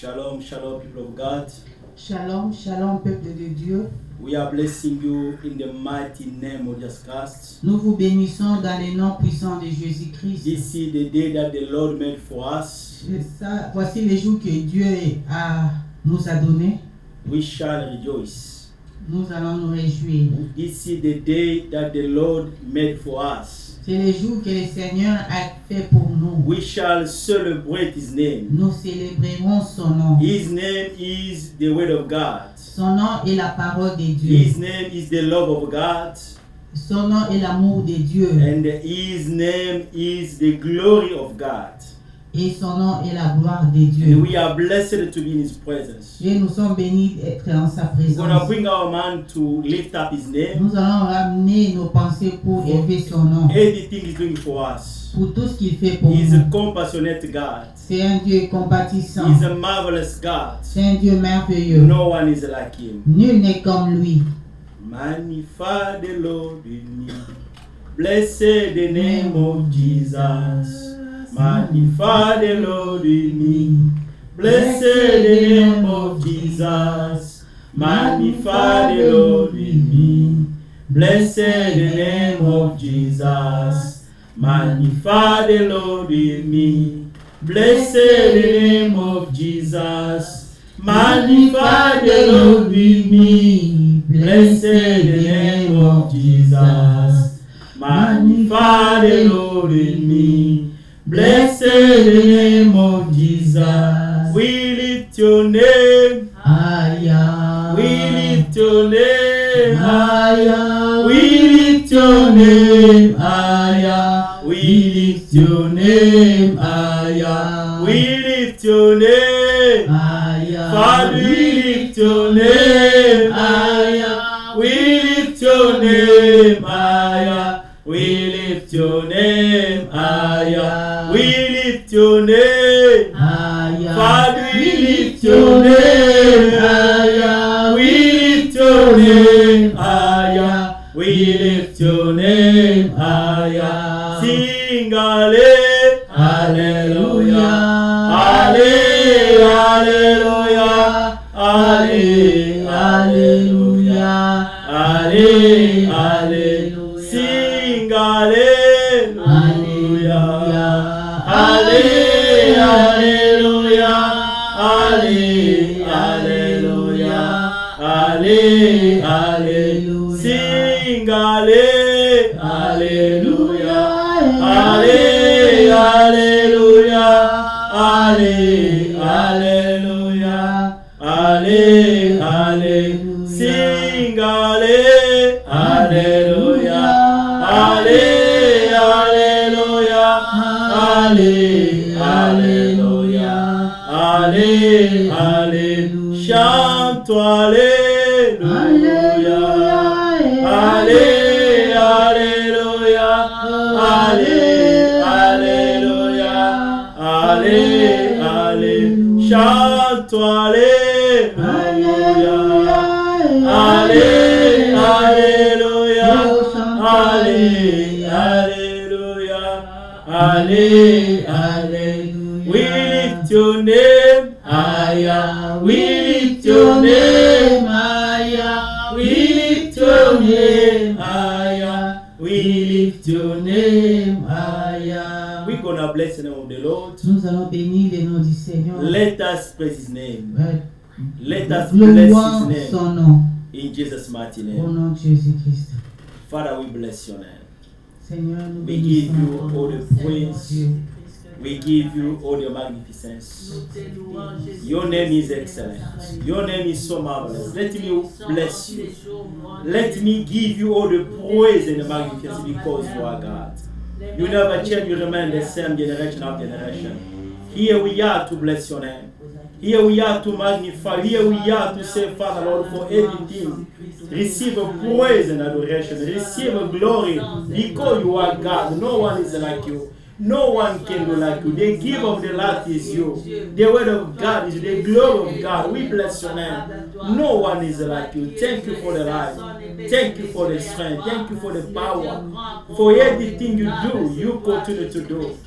Shalom, shalom, people of God. Shalom, shalom, peuple de Dieu. We are blessing you in the mighty name of Jesus Christ. Nous vous bénissons dans le nom puissant de Jésus-Christ. This is the day that the Lord made for us. Voici les jours que Dieu nous a donnés. We shall rejoice. Nous allons nous réjouir. This is the day that the Lord made for us. C'est le jour que le Seigneur a fait pour nous. We shall celebrate His name. Nous célébrerons son nom. His name is the Word of God. Son nom est la parole de Dieu. His name is the love of God. Son nom est l'amour de Dieu. And His name is the glory of God. Et son nom est la gloire de And Dieu. we are blessed to be in His presence. Et nous sommes bénis d'être en sa We're going to présence. bring our man to lift up His name. Nous allons ramener nos pensées pour élever son nom. Everything He's doing for us. Pour tout ce qu'il fait pour He's a nous. compassionate God. C'est un Dieu compatissant. He's a marvelous God. C'est un Dieu merveilleux. No one is like Him. Nul n'est comme lui. Magnify the Lord in me. Blessed the name of Jesus. Magnify the Lord in me. Blessed the name of Jesus. Magnify the Lord in me. Blessed the name of Jesus. Magnify the Lord in me. Blessed the name of Jesus. Magnify the Lord in me. Blessed the name of Jesus. Magnify the Lord in me. Blessed the name of Jesus. We lift your name. Aya. We lift your name. Aya. We lift your name. Aya. We lift your name. Aya. We lift your name. Aya. Father, we lift your name. Aya. We lift your name. Aya. We lift your name. Aya. We lift your name. Aya. Father, we lift your name. Aya. We lift your name. Aya. We lift your name. Aya. Sing alle. Hallelujah. Alle. Hallelujah. Alle. Hallelujah. Alle. Hallelujah. Sing hallelujah. Alle. Hallelujah. Alle. Hallelujah. Alle. Hallelujah. Sing alle. Hallelujah. Alle. Hallelujah. Alle. Hallelujah. Alle. Hallelujah. Sing alle. Hallelujah. Alle. Hallelujah. Alle. Hallelujah. Alle. Hallelujah. Chante alléluia. Alle. Alléluia. Alle. Alléluia. Alle. Alléluia. Chante alléluia. Alle. Alléluia. Alle. Alléluia. Alle. Alléluia. We lift your name. Aya. We lift your name. Aya. We lift your name. Aya. We lift your name. Aya. We're gonna bless the name of the Lord. Nous allons bénir le nom du Seigneur. Let us praise His name. Let us bless Louons His name. son nom. In Jesus' mighty Au name. nom de Jésus-Christ. Father, we bless your name. Seigneur, nous We give bénissons you ton all nom. the Seigneur praise. Dieu. We give you all your magnificence. Your name is excellent. Your name is so marvelous. Let me bless you. Let me give you all the praise and the magnificence because you are God. You never change, you remain the same generation after generation. Here we are to bless your name. Here we are to magnify. Here we are to say, Father, Lord, for everything. Receive a praise and adoration. Receive a glory because you are God. No one is like you. No one can do like you. The gift of the light is you. The word of God is the glory of God. We bless your name. No one is like you. Thank you for the life. Thank you for the strength. Thank you for the power. For everything you do, you continue to do.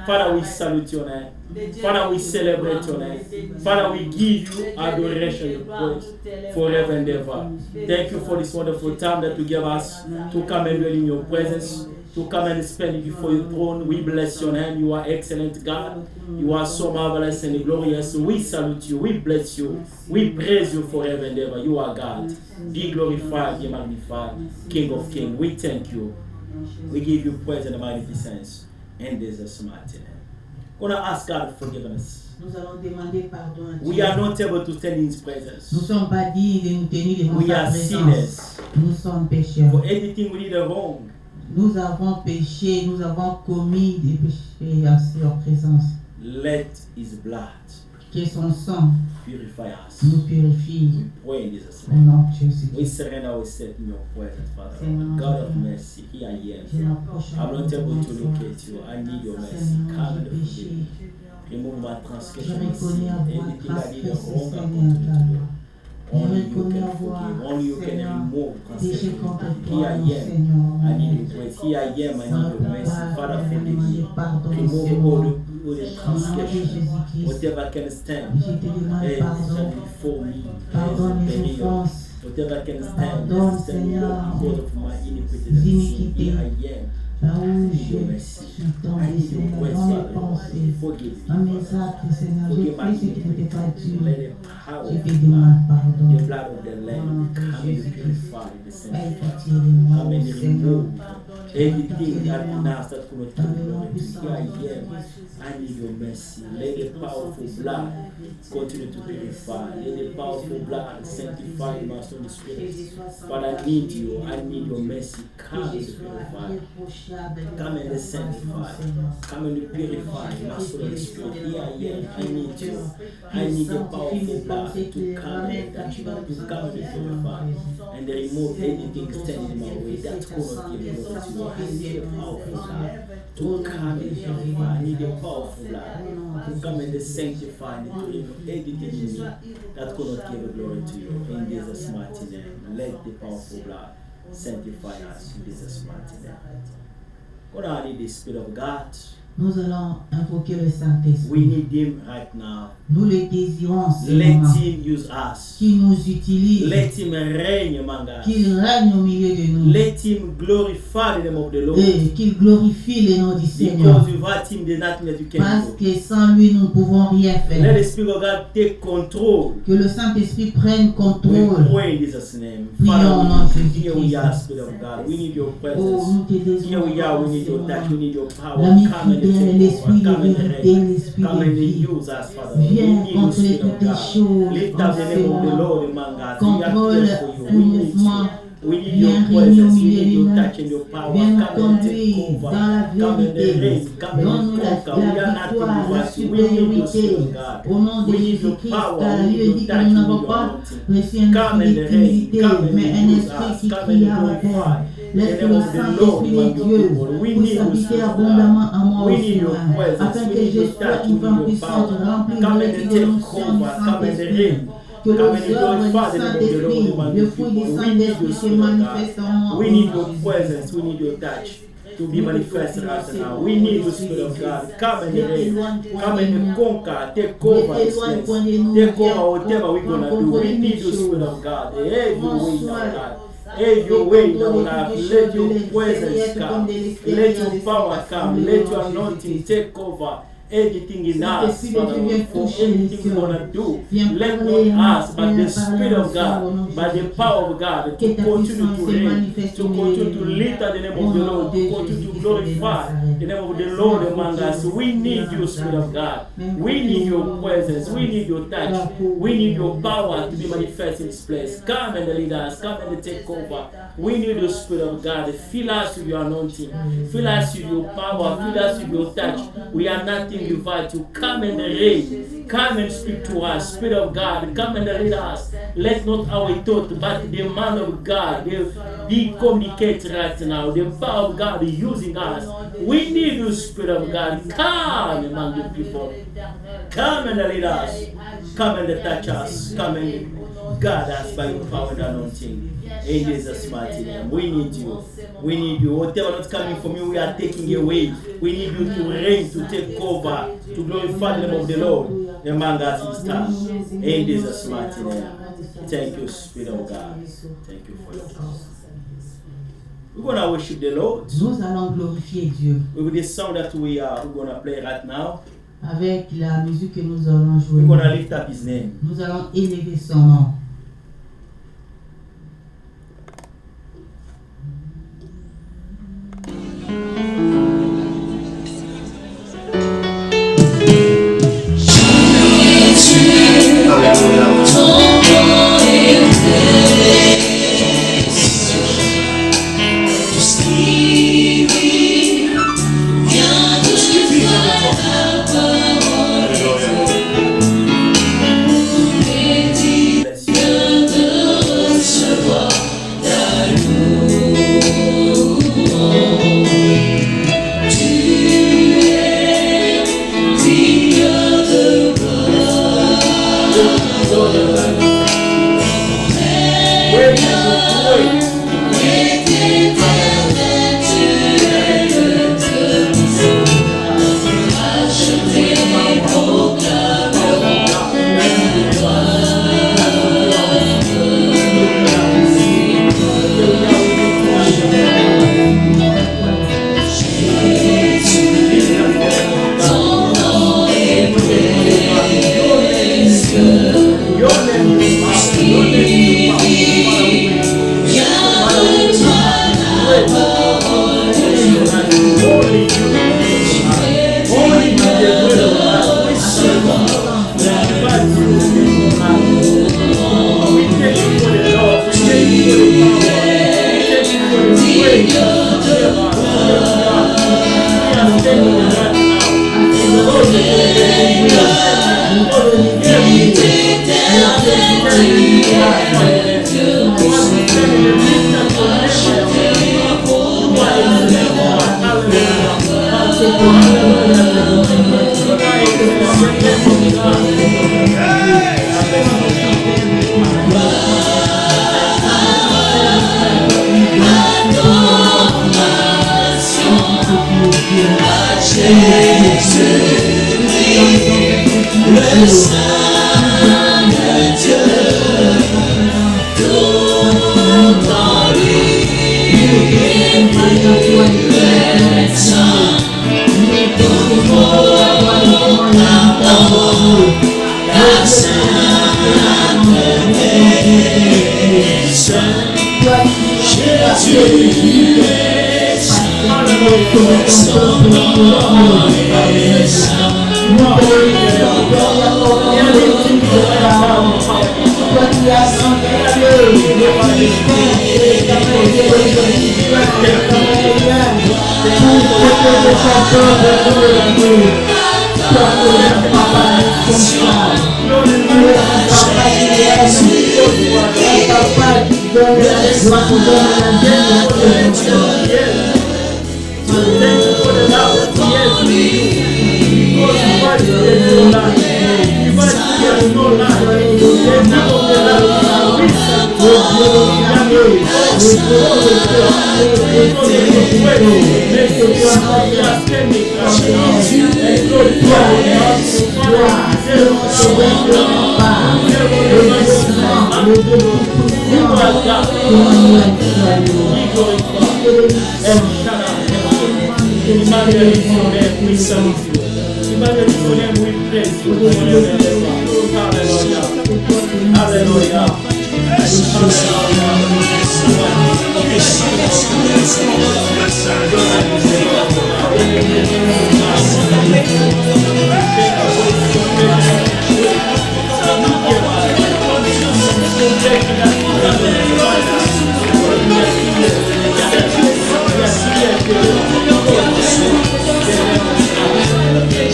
Father, we salute your name. Father, we celebrate your name. Father, we give you adoration and praise forever and ever. Thank you for this wonderful time that you give us to come and dwell in your presence, to come and spend before your throne. We bless your name. You are excellent, God. You are so marvelous and glorious. We salute you. We bless you. We praise you forever and ever. You are God. Be glorified, be magnified, King of kings. We thank you. We give you praise and magnificence. And there's a smart name. Gonna ask God for forgiveness. Nous allons demander pardon à Dieu. We are not able to stand in His presence. Nous sommes pas dignes de nous tenir devant We sa are présence. sinners. Nous sommes pécheurs. For anything we did wrong, Nous avons péché, nous avons commis des péchés à leur présence. let His blood Que son sang purify us. nous purifie. We pray in Jesus' Au name. nom de Jésus. We surrender ourselves in your presence, Father. Seigneur, God of mercy, here I am. Je m'approche I'm not able to look Seigneur. at you. I need your mercy. Seigneur, Come and j'ai forgive péché. me. Remove my Je transgression. reconnais avoir Anything I did transgressé, wrong, I Seigneur, continue to ta do. loi. Je Only you reconnais can avoir, forgive. Only you can Seigneur, remove péché transgression. contre Here toi, I mon am. Seigneur. I need your grace. Here I am. I need your mercy. Father, forgive me. Pardon, Remove Seigneur. all the Au nom de transgression. Jésus-Christ, Whatever can stand. je te demande Hey, pardon. stand before me. Pardonne mes Hey, offenses. whatever can stand. Pardonne, stand Seigneur, because of my iniquity and sin. iniquités. Here I am. Là où I need je your mercy. suis I tombé, need your Seigneur, grace, dans mes Father. pensées, Forgive dans me. mes actes, Seigneur, j'ai Forgive my fait ce qui n'était pas iniquity. dû. Let the power Je of te the demande blood, pardon. the blood of the Lamb, come and purify the sin. Aie pitié de moi, Come and Seigneur. remove anything that in us that could not give glory to you. Here I am. I need your mercy. Let the powerful blood continue to purify. Let the powerful blood sanctify my soul and spirit. But I need you. I need your mercy. Come and purify. Come and sanctify. Come and purify my soul and spirit. Here I am. I need you. I need the powerful blood to come and touch me, to come and purify and remove anything standing in my way that could not give glory to you. I need the powerful blood to come and purify. I need the powerful blood to come and sanctify and to remove anything in me that could not give glory to you. In Jesus' mighty name, let the powerful blood sanctify us in Jesus' mighty name. God, I need the Spirit of God. Nous allons invoquer le We Saint-Esprit. need Him right now. Nous le désirons, Let Seigneur. Him use us. Qu'il nous utilise. Let Him reign among us. Qu'il règne au milieu de nous. Let Him glorify the name of the Lord. Et qu'il glorifie le nom du Seigneur. Because without Him, there's nothing that you Parce can do. que sans lui, nous ne pouvons rien Let faire. the Spirit of God take control. Que le Saint-Esprit prenne We contrôle. pray in Jesus' name. Prions au nom de Father, Jésus here we are, Christ. Spirit of God. We need your Oh, presence. nous te Here we are, désirons, we need your touch, we Seigneur. need your power. L'ami Come and fidèle, take l'esprit over, de come and vérité, reign. l'esprit Come de and vie. use us, Father. We Viens need you, contrôler Spirit of toutes les God. choses Lift en up the name of the Seigneur. Lord among us. We are Contrôle here for you. un We need mouvement. you. We need Viens your régner au presence. We milieu need de your nous. touch and your power. Viens nous Come and take conduire over. dans la Come and vérité. reign. Come and Donne-nous la conquer. We are not victoire, la without you. We need your supériorité. Spirit of God. Au nom de We need your Jésus-Christ, power. car We need Dieu your dit que touch. nous We n'avons need your pas anointing. reçu un Come esprit and de reign. timidité, Come and mais un use esprit us. qui Come crie and à glorify. Père. The Laisse que name le of the Lord Saint-Esprit among de your Dieu people. We puisse need your habiter Spirit of abondamment God. en moi, We au need your Seigneur, presence. afin We que need je your sois touch. We une need femme your puissante, power. remplie Come de and l'esprit de take l'onction du over. Come and Saint-Esprit. reign. Que Come les and œuvres du glorify the name of the Lord Saint-Esprit, among le your fruit du people. We need your Saint-Esprit se Spirit of God. manifeste en moi. We au need nom de your Jésus. presence. We need your touch to be manifested right now. We need the Spirit of God. Come and reign. Come and conquer. Take over this place. Take over whatever we're going to do. We need the Spirit of God. Hey, you way in our life. Hey, your way in our life. Let your presence come. Let your power come. Let your anointing take over. Everything in us, Father, for anything we're going to do, let not us, but the Spirit of God, by the power of God, to continue to reign, to continue to lift up the name of the Lord, to continue to glorify the name of the Lord among us. We need you, Spirit of God. We need your presence. We need your touch. We need your power to be manifest in this place. Come and lead us. Come and take over. We need the Spirit of God. Fill us with your anointing. Fill us with your power. Fill us with your touch. We are nothing invite you. Come and reign. Come and speak to us. Spirit of God, come and lead us. Let not our thought, but the man of God, be communicate right now. The power of God is using us. We need you, Spirit of God. Come among the people. Come and lead us. Come and touch us. Come and guide us by your power and anointing. In Jesus' mighty name. We need you. We need you. Whatever that's coming from you, we are taking away. We need you to reign, to take over, to glorify the name of the Lord among us this time. In Jesus' mighty name. Thank you, Spirit of God. Thank you for your presence. We're going to worship the Lord. Nous allons glorifier Dieu. With this song that we're going to play right now. Avec la musique que nous allons jouer. We're going to lift up his name. Nous allons élever son nom.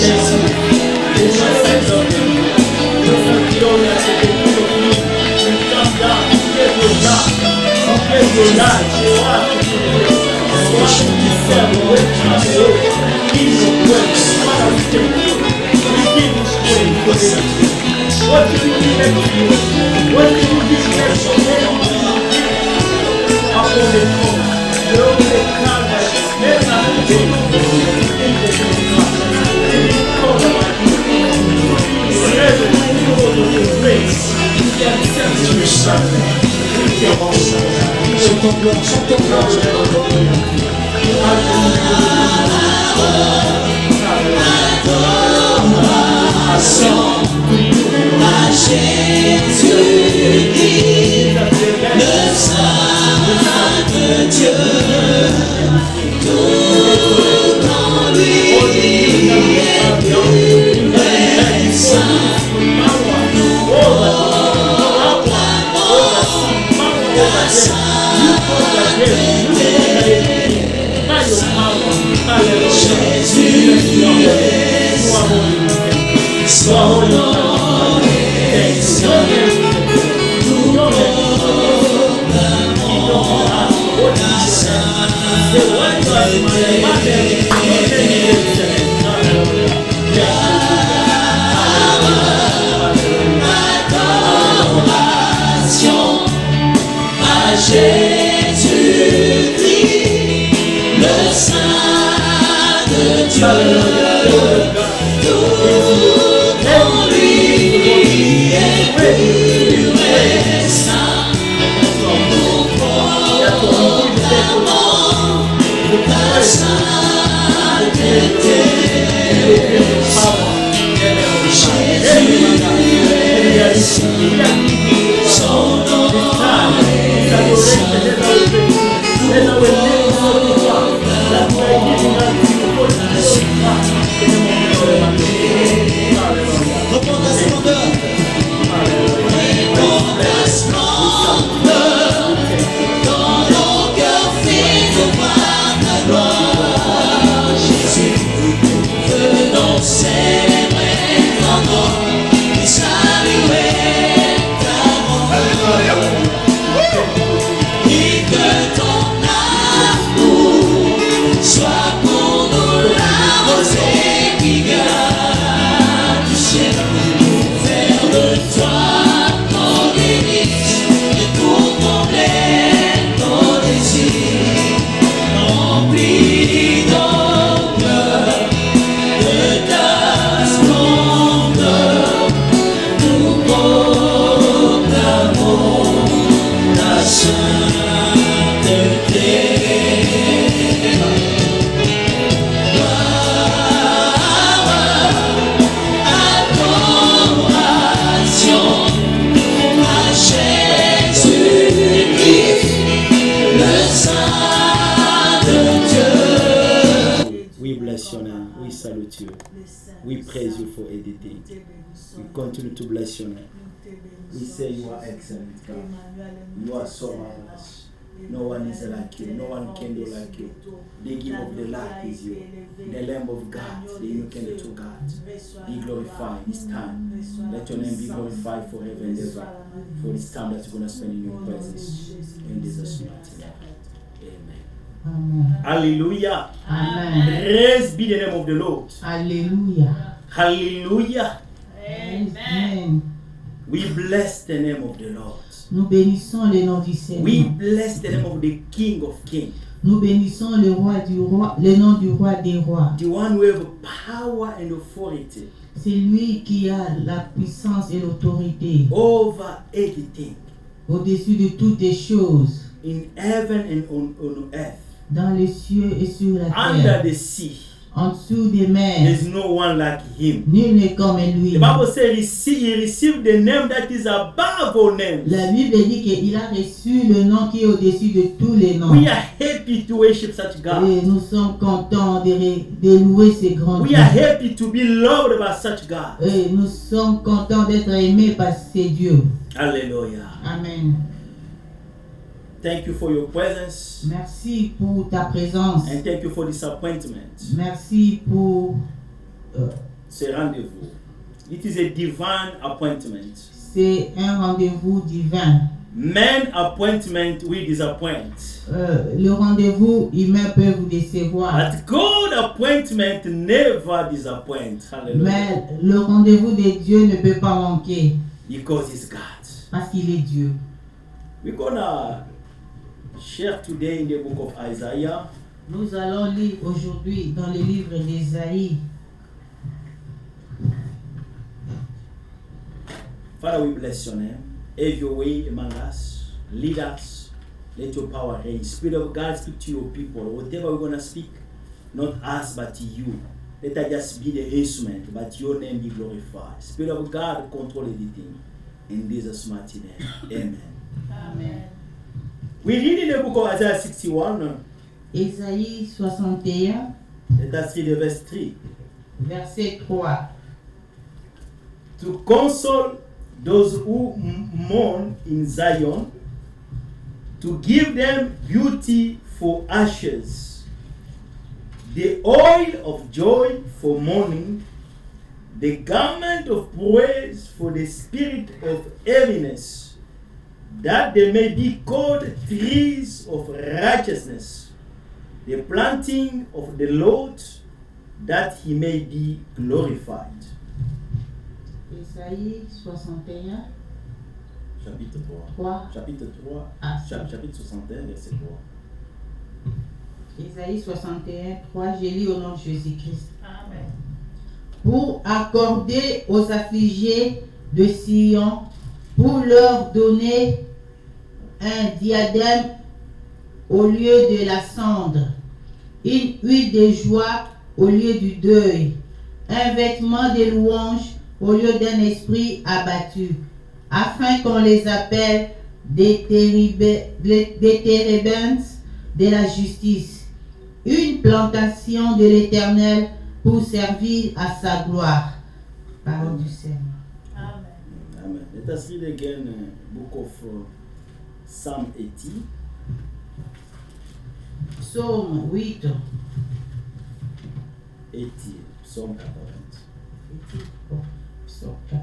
Yes. We praise you for everything. We continue to bless your name. We say you are excellent, God. You are so marvelous. No one is like you. No one can do like you. The giver of the life is you. The Lamb of God, the innocent to God. Be glorified this time. Let your name be glorified forever and ever. For this time that you're going to spend in your presence. In Jesus' mighty name. Amen. Amen. Hallelujah. Amen. Praise be the name of the Lord. Alléluia. Hallelujah. Amen. We bless the name of the Lord. Nous bénissons le nom du We Seigneur. bless the name of the King of Kings. Nous bénissons le nom du roi des rois. The one who have power and authority C'est lui qui a la puissance et l'autorité over everything au-dessus de toutes les choses, in heaven and on earth. dans les cieux et sur la Under terre, the sea, en dessous des mers. there's no one like him. Nul n'est comme lui. The Bible says he received the name that is above all names. La Bible dit qu'il a reçu le nom qui est au-dessus de tous les noms. We are happy to worship such God. Et nous sommes contents de louer ces grands We dieux. are happy to be loved by such God. Et nous sommes contents d'être aimés par ces dieux. Hallelujah. Amen. Thank you for your presence. Merci pour ta présence. And thank you for this appointment. Merci pour... Ce rendezvous. It is a divine appointment. c'est un rendez-vous divin. Man appointment will disappoint. Le rendez-vous humain peut vous décevoir. But God appointment never disappoint. Hallelujah. Mais le rendez-vous de Dieu ne peut pas manquer Because He's God. parce qu'il est Dieu. We're gonna share today in the book of Isaiah. Nous allons lire aujourd'hui dans le livre d'Ésaïe. Father, we bless your name. Have your way among us. Lead us. Let your power reign. Spirit of God, speak to your people. Whatever we're going to speak, not us, but you. Let us just be the instrument, but your name be glorified. Spirit of God, control everything. In Jesus' mighty name. Amen. Amen. We read in the book of Isaiah 61. Ésaïe 61, Let us read the verse 3. verset 3. To console those who mourn in Zion, to give them beauty for ashes, the oil of joy for mourning, the garment of praise for the spirit of heaviness, that they may be called trees of righteousness, the planting of the Lord, that he may be glorified. Ésaïe 61, Chapitre 3. 3. Chapitre 3. Ah, Chapitre 61, verset 3. Ésaïe 61, 3. Je lis au nom de Jésus-Christ. Amen. Pour accorder aux affligés de Sion, pour leur donner un diadème au lieu de la cendre, une huile de joie au lieu du deuil, un vêtement de louange au lieu d'un esprit abattu, afin qu'on les appelle des térébinths de la justice, une plantation de l'Éternel pour servir à sa gloire. Parole du Seigneur. Amen. Amen. Let us read again book of Psalm 80. Psaume 8. 80. Psalm 80. Psaume 80.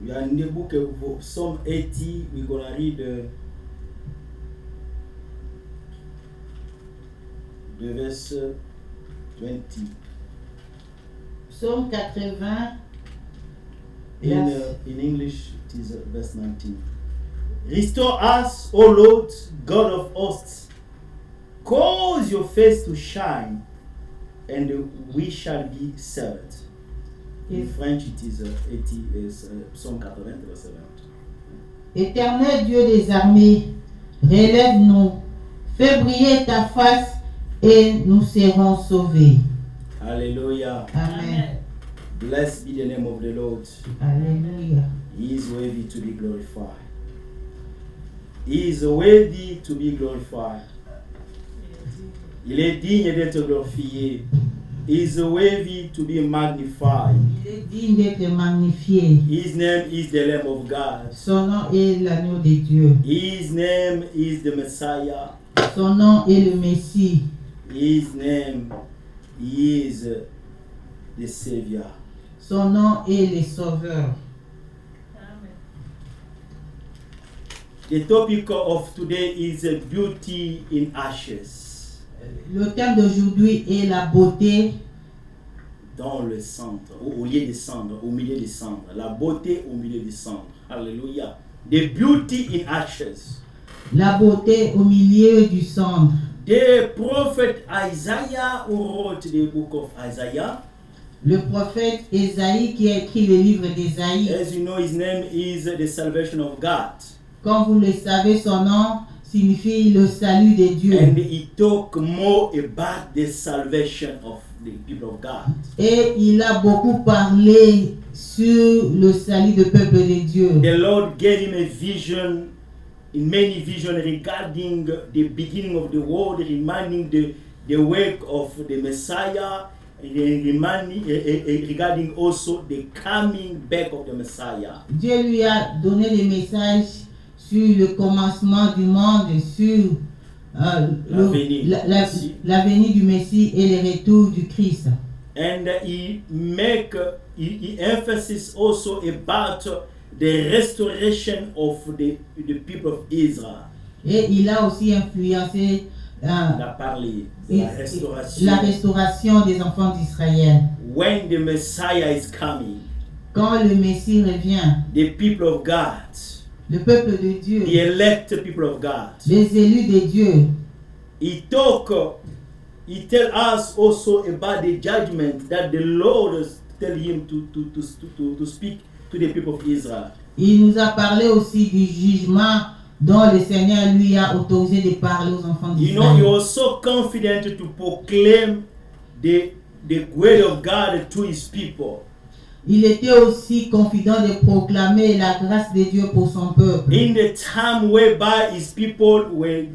We are in the book of Psalm 80. We're going to read the verse 20. Psaume 80. In English, it is verse 19. Restore us, O Lord, God of hosts. Cause your face to shine, and we shall be saved. In French, it is 80, Psalme 80, verset 20. Éternel Dieu des armées, relève-nous, fais briller ta face et nous serons sauvés. Hallelujah. Amen. Blessed be the name of the Lord. Alléluia. He is worthy to be glorified. He is worthy to be glorified. Il est digne d'être glorifié. He is worthy to be magnified. Il est digne d'être magnifié. His name is the Lamb of God. Son nom est l'agneau de Dieu. His name is the Messiah. Son nom est le Messie. His name is the Savior. Son nom est le Sauveur. Amen. The topic of today is beauty in ashes. Le thème d'aujourd'hui est la beauté Dans le centre, au lieu des cendres, au milieu des cendres. La beauté au milieu des cendres. Hallelujah. The beauty in ashes. La beauté au milieu du cendre. The prophet Isaiah, who wrote the book of Isaiah, Le prophète Ésaïe qui a écrit le livre d'Ésaïe. as you know, his name is the salvation of God. Comme vous le savez, son nom signifie le salut de Dieu. And he talk more about the salvation of the people of God. Et il a beaucoup parlé sur le salut du peuple de Dieu. The Lord gave him a vision, in many visions regarding the beginning of the world, reminding the work of the Messiah regarding also the coming back of the Messiah. Dieu lui a donné des messages sur le commencement du monde, sur la venue du Messie et le retour du Christ. And he emphasis also about the restoration of the people of Israel. Et il a aussi influencé Il a parlé de la restauration des enfants d'Israël. When the Messiah is coming, Quand le Messie revient, the people of God, le peuple de Dieu, the elect people of God, les élus de Dieu, he tell us also about the judgment that the Lord tell him to speak to the people of Israel. il nous a parlé aussi du jugement dont le Seigneur lui a autorisé de parler aux enfants You know, d'Israël. he was so confident to proclaim the word of God to his people. Il était aussi confident de proclamer la grâce de Dieu pour son peuple. In the time whereby his people were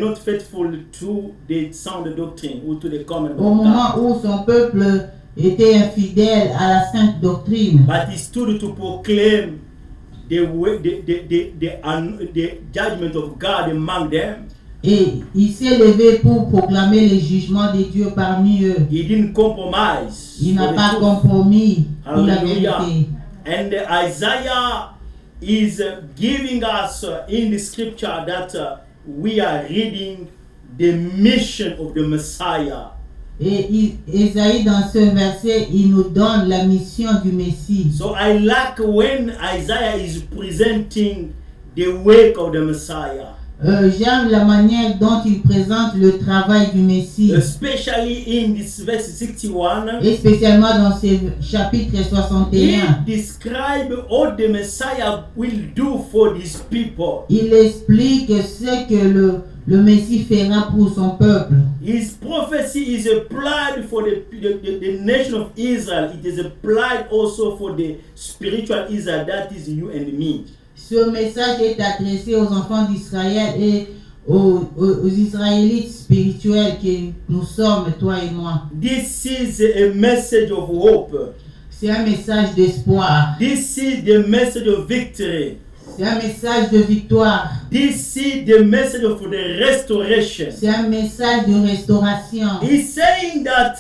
not faithful to the sound doctrine or to the command Au of moment God. où son peuple était infidèle à la sainte doctrine, But he stood to proclaim the judgment of God among them. et il s'est levé pour proclamer le jugement de Dieu parmi eux. He didn't compromise. Il n'a for the pas truth. compromis pour la Hallelujah. vérité. And Isaiah is giving us in the scripture that we are reading the mission of the Messiah. Et Ésaïe, dans ce verset, il nous donne la mission du Messie. So I like when Isaiah is presenting the work of the Messiah, J'aime la manière dont il présente le travail du Messie, especially in this verse 61. et spécialement dans ce chapitre He 61. describes what the Messiah will do for these people. Il explique ce que le Messie fera pour son peuple. His prophecy is applied for the nation of Israel. It is applied also for the spiritual Israel, that is you and me. Ce message est adressé aux enfants d'Israël et aux Israélites spirituels que nous sommes, toi et moi. This is a message of hope. C'est un message d'espoir. This is the message of victory. C'est un message de victoire. This is the message of the restoration. C'est un message de restauration. He's saying that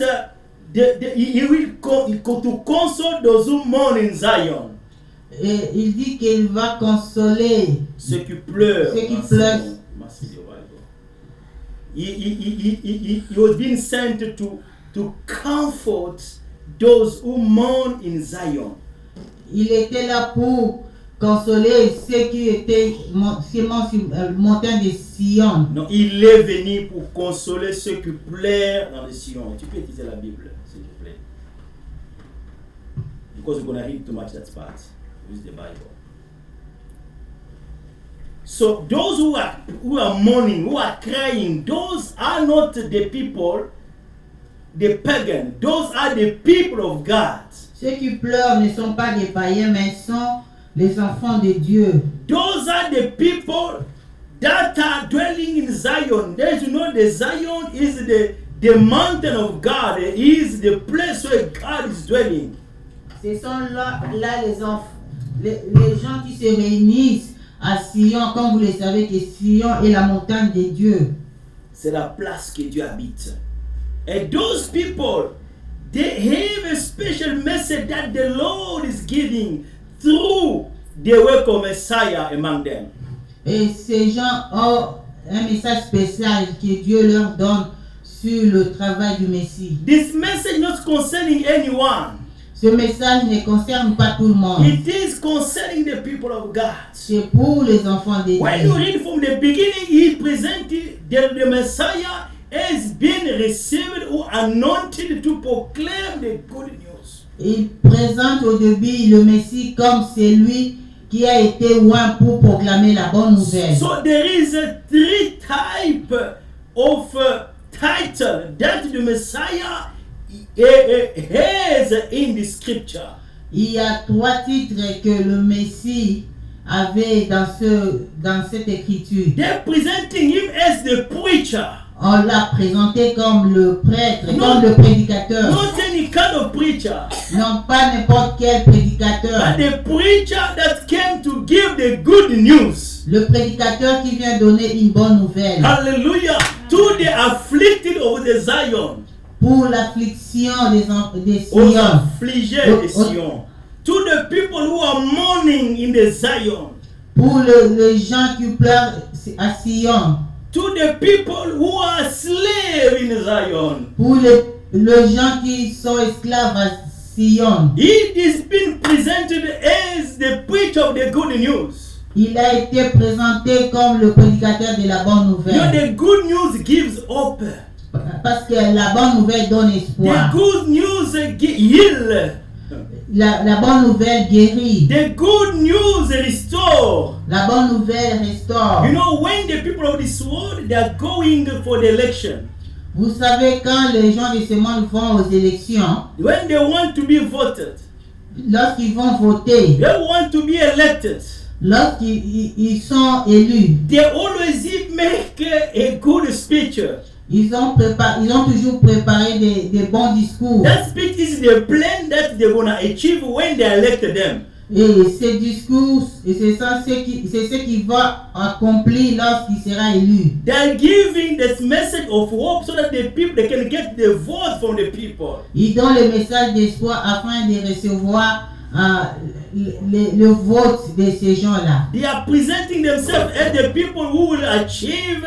he will to console those who mourn in Zion. Et il dit qu'il va consoler Ceux qui pleurent. ceux qui pleurent. He was being sent to comfort those who mourn in Zion. Il était là pour consoler ceux qui étaient montants de Sion. Non, il est venu pour consoler ceux qui pleurent dans le Sion. Tu peux utiliser la Bible, s'il te plaît. Because we're going to read too much that part. Use the Bible. So those who are mourning, who are crying, those are not the people, the pagan. Those are the people of God. Ceux qui pleurent ne sont pas des païens, mais sont les enfants de Dieu. Those are the people that are dwelling in Zion. There you know, the Zion is the mountain of God. It is the place where God is dwelling. Ce sont là les gens qui se réunissent à Sion, comme vous le savez que Sion est la montagne de Dieu. C'est la place que Dieu habite. And those people, they have a special message that the Lord is giving through the work of Messiah among them. Et ces gens ont un message spécial que Dieu leur donne sur le travail du Messie. This message not concerning anyone. Ce message ne concerne pas tout le monde. It is concerning the people of God. C'est pour les enfants de When you Dieu. read from the beginning, he presented the Messiah as being received or anointed to proclaim the good news. Il présente au début le Messie comme celui qui a été oint pour proclamer la bonne nouvelle. So there is a three type of title that the Messiah has in the scripture. Il y a 3 titres que le Messie avait dans cette écriture. They're presenting him as the preacher. on l'a présenté comme le prêtre, Non. comme le prédicateur. Not any kind of preacher, Non pas n'importe quel prédicateur. but the preacher that came to give the good news. Le prédicateur qui vient donner une bonne nouvelle Hallelujah. To the afflicted of the Zion. pour l'affliction des Aux Sion. affligés de Sion. To the people who are mourning in the Zion. Pour les gens qui pleurent à Sion. To the people who are slaves in Zion. Pour les gens qui sont esclaves à Sion. It is being presented as the preacher of the good news. Il a été présenté comme le prédicateur de la bonne You know, nouvelle. the good news gives hope. Parce que la bonne nouvelle donne The espoir. good news heal. La bonne nouvelle guérit. The good news restore. La bonne nouvelle restaure. You know, when the people of this world, they are going for the election, Vous savez, quand les gens de ce monde vont aux élections, when they want to be voted, lorsqu'ils vont voter, they want to be elected, lorsqu'ils sont élus, they always make a good speech. ils ont toujours préparé des bons discours. That speech is the plan that they're going to achieve when they elect them. Et ces discours, c'est ce qui va accomplir lorsqu'il sera élu. They are giving this message of hope so that the people, they can get the vote from the people. Ils donnent le message d'espoir afin de recevoir le vote de ces gens-là. They are presenting themselves as the people who will achieve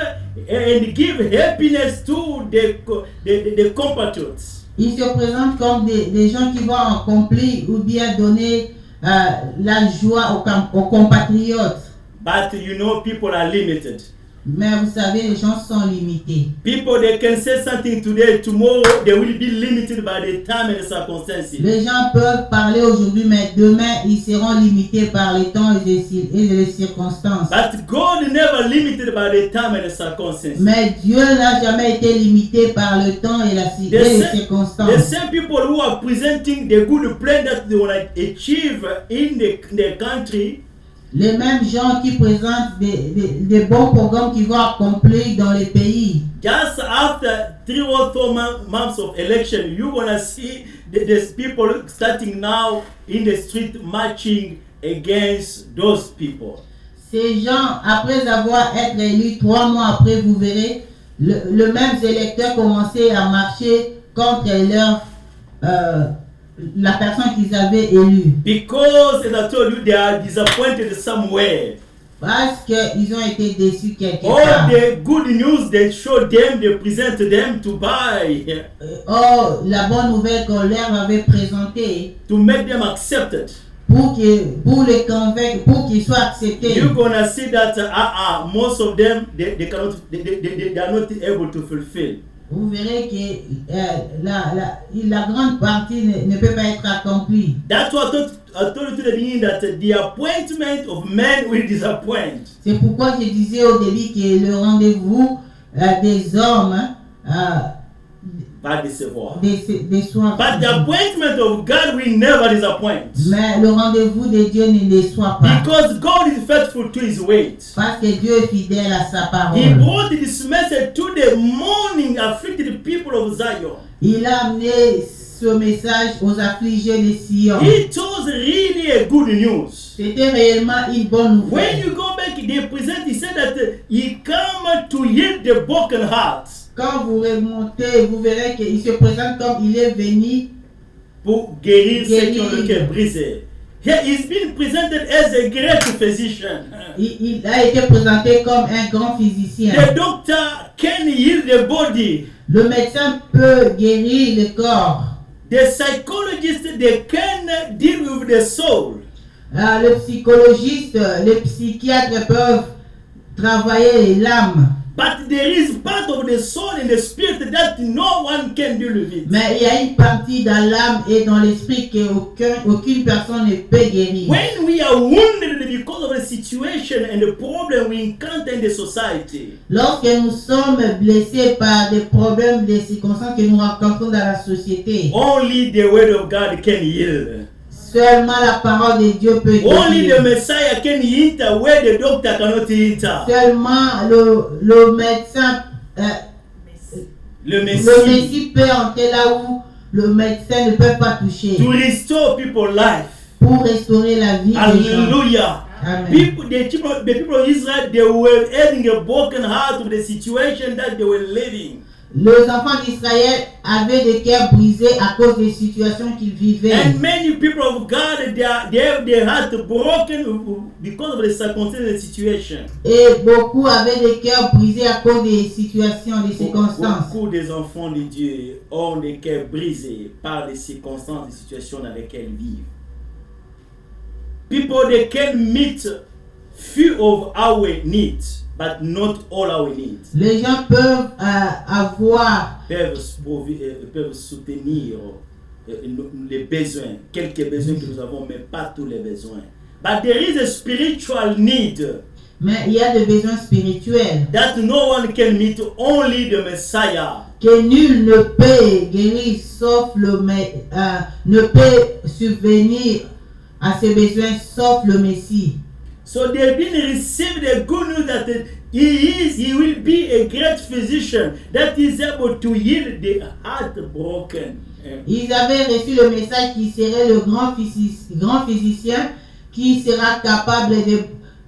and give happiness to the compatriots. Ils se présentent comme des gens qui vont accomplir ou bien donner la joie aux compatriotes. But you know, people are limited. Mais vous savez, les gens sont limités. People, they can say something today, tomorrow they will be limited by the time and the circumstances. Les gens peuvent parler aujourd'hui, mais demain, ils seront limités par les temps et les circonstances. But God never limited by the time and the circumstances. Mais Dieu n'a jamais été limité par le temps et les The circonstances. same people who are presenting the good plan that they want to achieve in the country, Les mêmes gens qui présentent des bons programmes qui vont accomplir dans les pays. just after 3 or 4 months of election, you're going to see these people starting now in the street marching against those people. Ces gens, après avoir été élus 3 mois après, vous verrez, le même électeur commencer à marcher contre la personne qu'ils avaient élue. Because, as I told you, they are disappointed somewhere. Parce qu'ils ont été déçus quelque All part. the good news they show them, they present them to buy, Oh, la bonne nouvelle qu'on leur avait présentée to make them accepted. pour les convaincre, pour qu'ils soient acceptés. You're gonna see that most of them they are not able to fulfill. Vous verrez que la grande partie ne peut pas être accomplie. That's what I told you to the beginning, that the appointment of men will disappoint. C'est pourquoi je disais au début que le rendez-vous des hommes Pas décevoir. déçoit. But the appointment of God will never disappoint. Mais le rendez-vous de Dieu ne déçoit pas. Because God is faithful to his word. Parce que Dieu est fidèle à sa He parole. brought this message to the mourning afflicted people of Zion. Il a amené ce message aux affligés de Sion. It was really a good news. C'était réellement une bonne When nouvelle. you go back, they present, he said that he came to heal the broken hearts. Quand vous remontez, vous verrez qu'il se présente comme il est venu. Pour guérir ceux qui ont le Guérir. cœur brisé. Here he's been presented as a great physician. Il a été présenté comme un grand physicien. The doctor can heal the body. Le médecin peut guérir le corps. The psychologist, they can deal with the soul. Le psychologiste, les psychiatres peuvent travailler l'âme. But there is part of the soul and the spirit that no one can deal with it. Mais il y a une partie dans l'âme et dans l'esprit qu'aucune personne ne peut guérir. When we are wounded because of the situation and the problem we encounter in the society, Lorsque nous sommes blessés par des problèmes, des circonstances que nous rencontrons dans la société, only the word of God can heal. seulement la parole de Dieu peut Only the guérir. Messiah can enter where the doctor cannot enter. Seulement le médecin le Le Messie, Messie peut entrer là où le médecin ne peut pas toucher to restore people's life. pour restaurer la vie des gens. Hallelujah. Amen. The people of Israel, they were having a broken heart with the situation that they were living. Les enfants d'Israël avaient des cœurs brisés à cause des situations qu'ils vivaient. And many people of God, they have their heart broken because of the circumstances and the situation. Et beaucoup avaient des cœurs brisés à cause des situations, des circonstances. Beaucoup des enfants de Dieu ont des cœurs brisés par les circonstances et situations dans lesquelles ils vivent. People, they can meet few of our needs, but not all our needs. Les gens peuvent peuvent soutenir les besoins, quelques besoins que nous avons, mais pas tous les besoins. But there is a spiritual need mais il y a des besoins spirituels that no one can meet, only the Messiah. que nul ne peut guérir sauf ne peut subvenir à ces besoins sauf le Messie. So they've been received the good news that he will be a great physician that is able to heal the heartbroken. Ils avaient reçu le message qui serait le grand physicien qui sera capable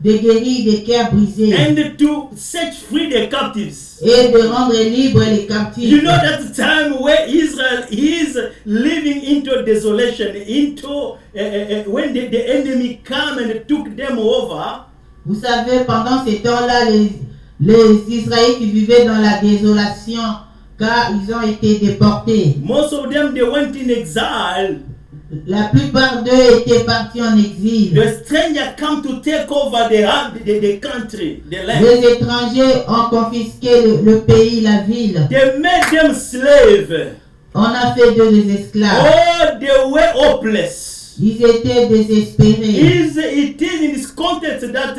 de guérir des cœurs brisés And to set free the captives. et de rendre libres les captifs. You know that time where Israel is living into desolation, into when the enemy come and took them over. Vous savez, pendant ces temps-là, les Israélites qui vivaient dans la désolation, car ils ont été déportés. Most of them, they went in exile. La plupart d'eux étaient partis en exil. The stranger come to take over the country, the land. Les étrangers ont confisqué le pays, la ville. They made them slaves. On a fait d'eux des esclaves. Oh, they were hopeless. Ils étaient désespérés. It is in this context that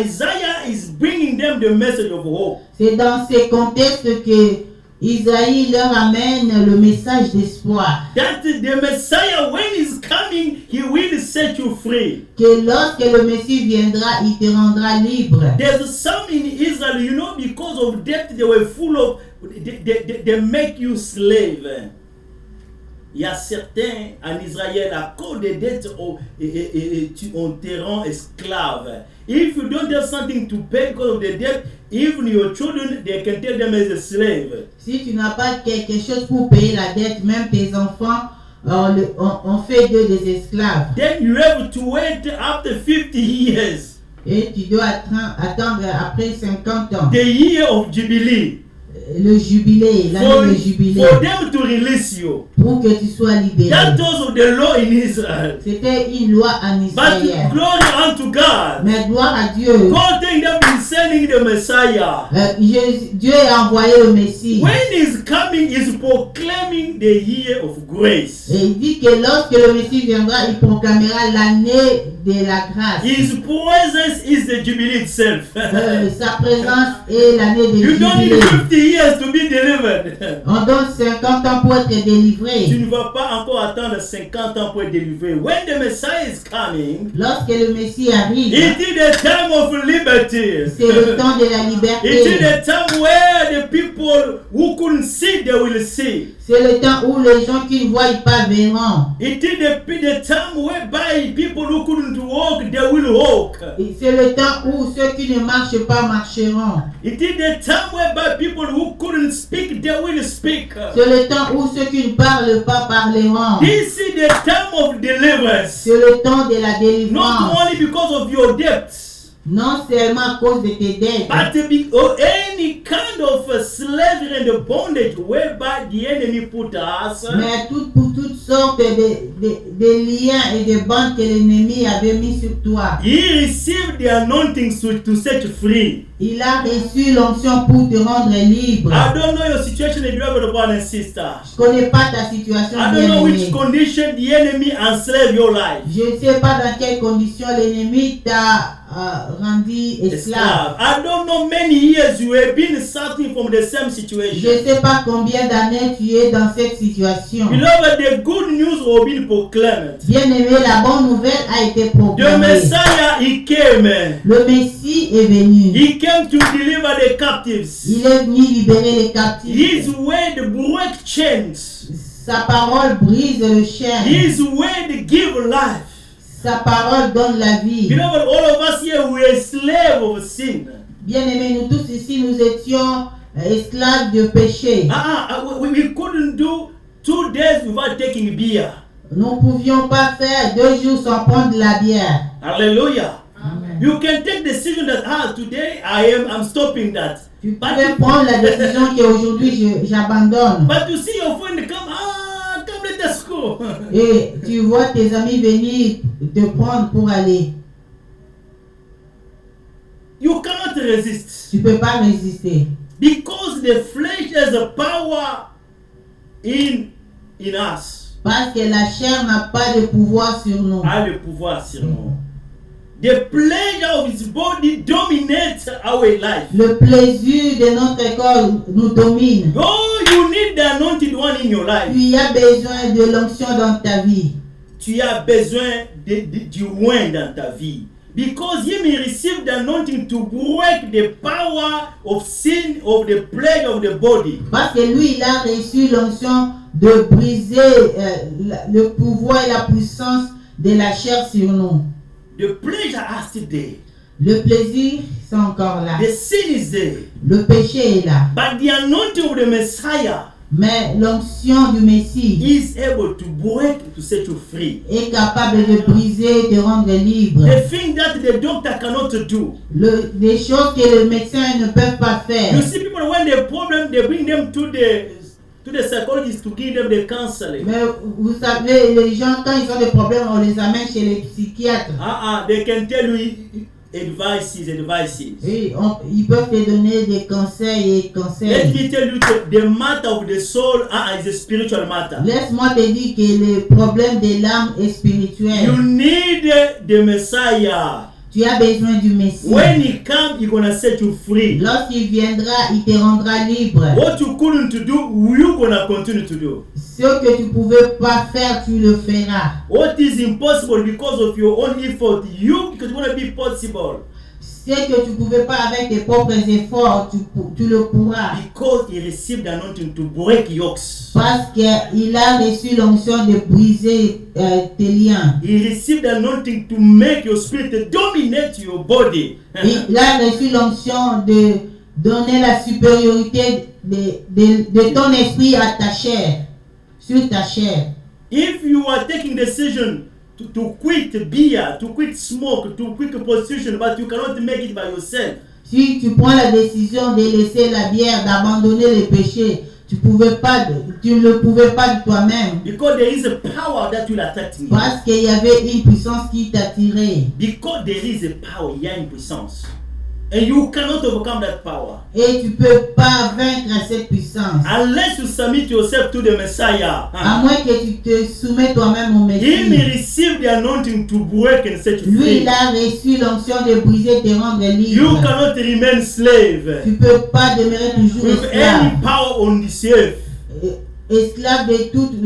Isaiah is bringing them the message of hope. C'est dans ces contextes que Isaïe leur amène le message d'espoir. That the Messiah, when he's coming, he will set you free. Que lorsque le Messie viendra, il te rendra libre. There's some in Israel, you know, because of death, they were full of, they make you slave. Il y a certains en Israël, à cause des dettes, on te rend esclave. If you don't have something to pay because of the debt, even your children, they can take them as a slave. Si tu n'as pas quelque chose pour payer la dette, même tes enfants, on fait d'eux des esclaves. Then you have to wait after 50 years. Et tu dois attendre après 50 ans. The year of Jubilee. Le jubilé, l'année de jubilé. For them to release you. Pour que tu sois libéré. That was the law in Israel. C'était une loi en Israël. But glory unto God. Mais gloire à Dieu. God thank them in sending the Messiah. Dieu a envoyé le Messie. When he's coming, he's proclaiming the year of grace. Et il dit que lorsque le Messie viendra, il proclamera l'année de la grâce. His presence is the Jubilee itself. Sa présence est l'année de You don't need jubilé. 50 years to be delivered. On donne 50 ans pour être délivré. Tu ne vas pas encore attendre 50 ans pour être délivré. When the Messiah is coming, Lorsque le Messie arrive, it is the time of liberty. c'est le temps de la It is liberté. the time where the people who couldn't see, they will see. C'est le temps où les gens qui ne voient pas verront. It is the time whereby people who couldn't walk, they will walk. Et c'est le temps où ceux qui ne marchent pas marcheront. It is the time whereby people who couldn't speak, they will speak. C'est le temps où ceux qui ne parlent pas parleront. This is the time of deliverance. C'est le temps de la Not délivrance. only because of your debts, Non seulement à cause de tes dettes, but any kind of slavery and bondage whereby the enemy put us. mais pour toutes sortes de liens et de bandes que l'ennemi avait mis sur toi. He received the anointing to set free. Il a reçu l'onction pour te rendre libre. I don't know your situation, beloved brother and sister. Je ne connais pas ta situation, I don't know which bien-aimé. condition the enemy enslaved your life. Je ne sais pas dans quelles conditions l'ennemi t'a rendu esclave. I don't know many years you have been suffering from the same Je situation. ne sais pas combien d'années tu es dans cette situation. Beloved, the good news has been proclaimed. Bien-aimé, la bonne nouvelle a été The proclamée. Messiah, he came. Le Messie est venu. He came to deliver the captives. Il est venu libérer les His captifs. word break chains. Sa parole brise le chêne. His word give life. Sa parole donne la vie. Beloved, all of us here, we are slaves of sin. Bien-aimés, nous tous ici, nous étions esclaves de péché. We couldn't do 2 days without taking beer. Nous ne pouvions pas faire 2 jours sans prendre de la bière. Hallelujah. Amen. You can take decision that today I'm stopping that. Tu peux prendre la décision qu'aujourd'hui j'abandonne. But you see your friend come let us go. Et tu vois tes amis venir te prendre pour aller. You cannot resist. Tu ne peux pas résister. Because the flesh has a power in us. Parce que la chair n'a pas de pouvoir sur nous. A le pouvoir sur nous. The pleasure of his body dominates our life. Le plaisir de notre corps nous domine. Oh, you need the anointed one in your life. Tu as besoin de l'onction dans ta vie. Tu as besoin du oint dans ta vie. Because you may receive the anointing to break the power of sin, of the plague of the body. Parce que lui, il a reçu l'onction de briser le pouvoir et la puissance de la chair sur nous. The pleasure are still there. Le plaisir, c'est encore là. The sin is there. Le péché est là. But the anointing of the Messiah Mais l'onction du Messie is able to break, to set you free. est capable de briser et de rendre libre. The thing that the doctor cannot do. Des choses que les médecins ne peuvent pas faire. You see people when they problem, they bring them to the psychologist to give them the counseling. Mais vous savez, les gens, quand ils ont des problèmes, on les amène chez les psychiatres. They can tell you advices. Oui, ils peuvent te donner des conseils et Let conseils. me tell you, the matter of the soul is a spiritual matter. Laisse-moi te dire que le problème de l'âme est spirituel. You need the Messiah. Tu as besoin du Messie. When he comes, he's gonna set you free. Lorsqu'il viendra, il te rendra libre. What you couldn't do, you're gonna continue to do. Ce que tu ne pouvais pas faire, tu le feras. What is impossible because of your own effort, it's gonna be possible. Ce que tu ne pouvais pas avec tes propres efforts, tu le pourras. Because he received the anointing to break yokes. Parce qu'il a reçu l'onction de briser tes liens. He received the anointing to make your spirit dominate your body. Il a reçu l'onction de donner la supériorité de ton esprit à ta chair, sur ta chair. If you are taking decision to quit beer, to quit smoke, to quit prostitution, but you cannot make it by yourself. Si tu prends la décision de laisser la bière, d'abandonner les péchés, tu ne le pouvais pas de toi-même. Because there is a power that will attack you. Parce qu'il y avait une puissance qui t'attirait. Because there is a power, il y a une puissance. And you cannot overcome that power. Et tu ne peux pas vaincre cette puissance. Unless you submit yourself to the Messiah. À moins que tu te soumets toi-même au He may Messie. receive the anointing to break and set you Lui, free. il a reçu l'onction de briser et de rendre You libre. cannot remain slave Tu ne peux pas demeurer toujours with esclave. any power on this earth. Esclave de toutes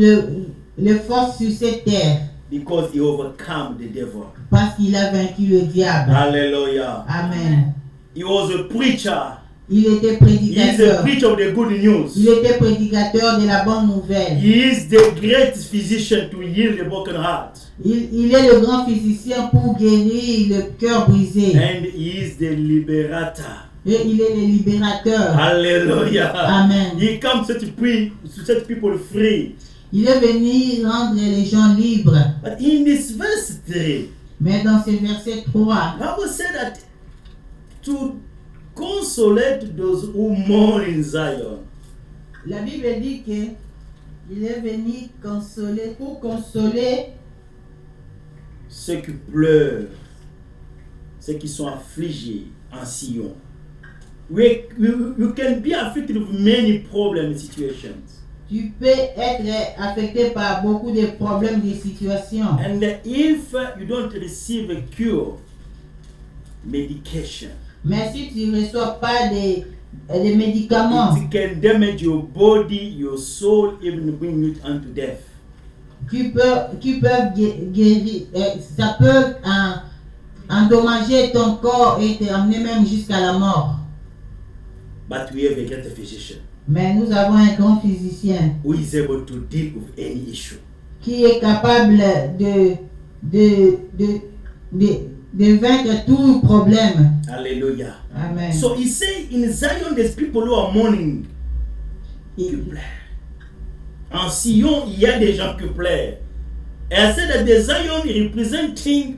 les forces sur cette terre. Because he overcome the devil. Parce qu'il a vaincu le diable. Hallelujah. Amen. He was a preacher. Il était He is a prédicateur. preacher of the good news. Il était prédicateur de la bonne nouvelle. He is the great physician to heal the broken heart. Il est le grand physicien pour guérir le cœur brisé. And he is the liberator. Et il est le libérateur. Hallelujah. Amen. He comes to set people free. Il est venu rendre les gens libres. But in this verse 3, Mais dans ce verset 3, Bible said that to consolate those who mourn in Zion. la Bible dit que il est venu consoler, pour consoler Ceux qui pleurent, ceux qui sont affligés en Sion. You can be afflicted with many problem situations. Tu peux être affecté par beaucoup de problèmes, de situations. And if you don't receive a cure, medication, Mais si tu ne reçois pas des médicaments, it can damage your body, your soul, even bring you unto death. qui peuvent guérir. Ça peut endommager ton corps et t'amener même jusqu'à la mort. But we have a great physician Mais nous avons un grand physicien who is able to deal with any issue. qui est capable de vaincre tout problème. Hallelujah. Amen. So he say in Zion there's people who are mourning. Qui pleurent. En Sion, il y a des gens qui pleurent. And I said that the Zion is representing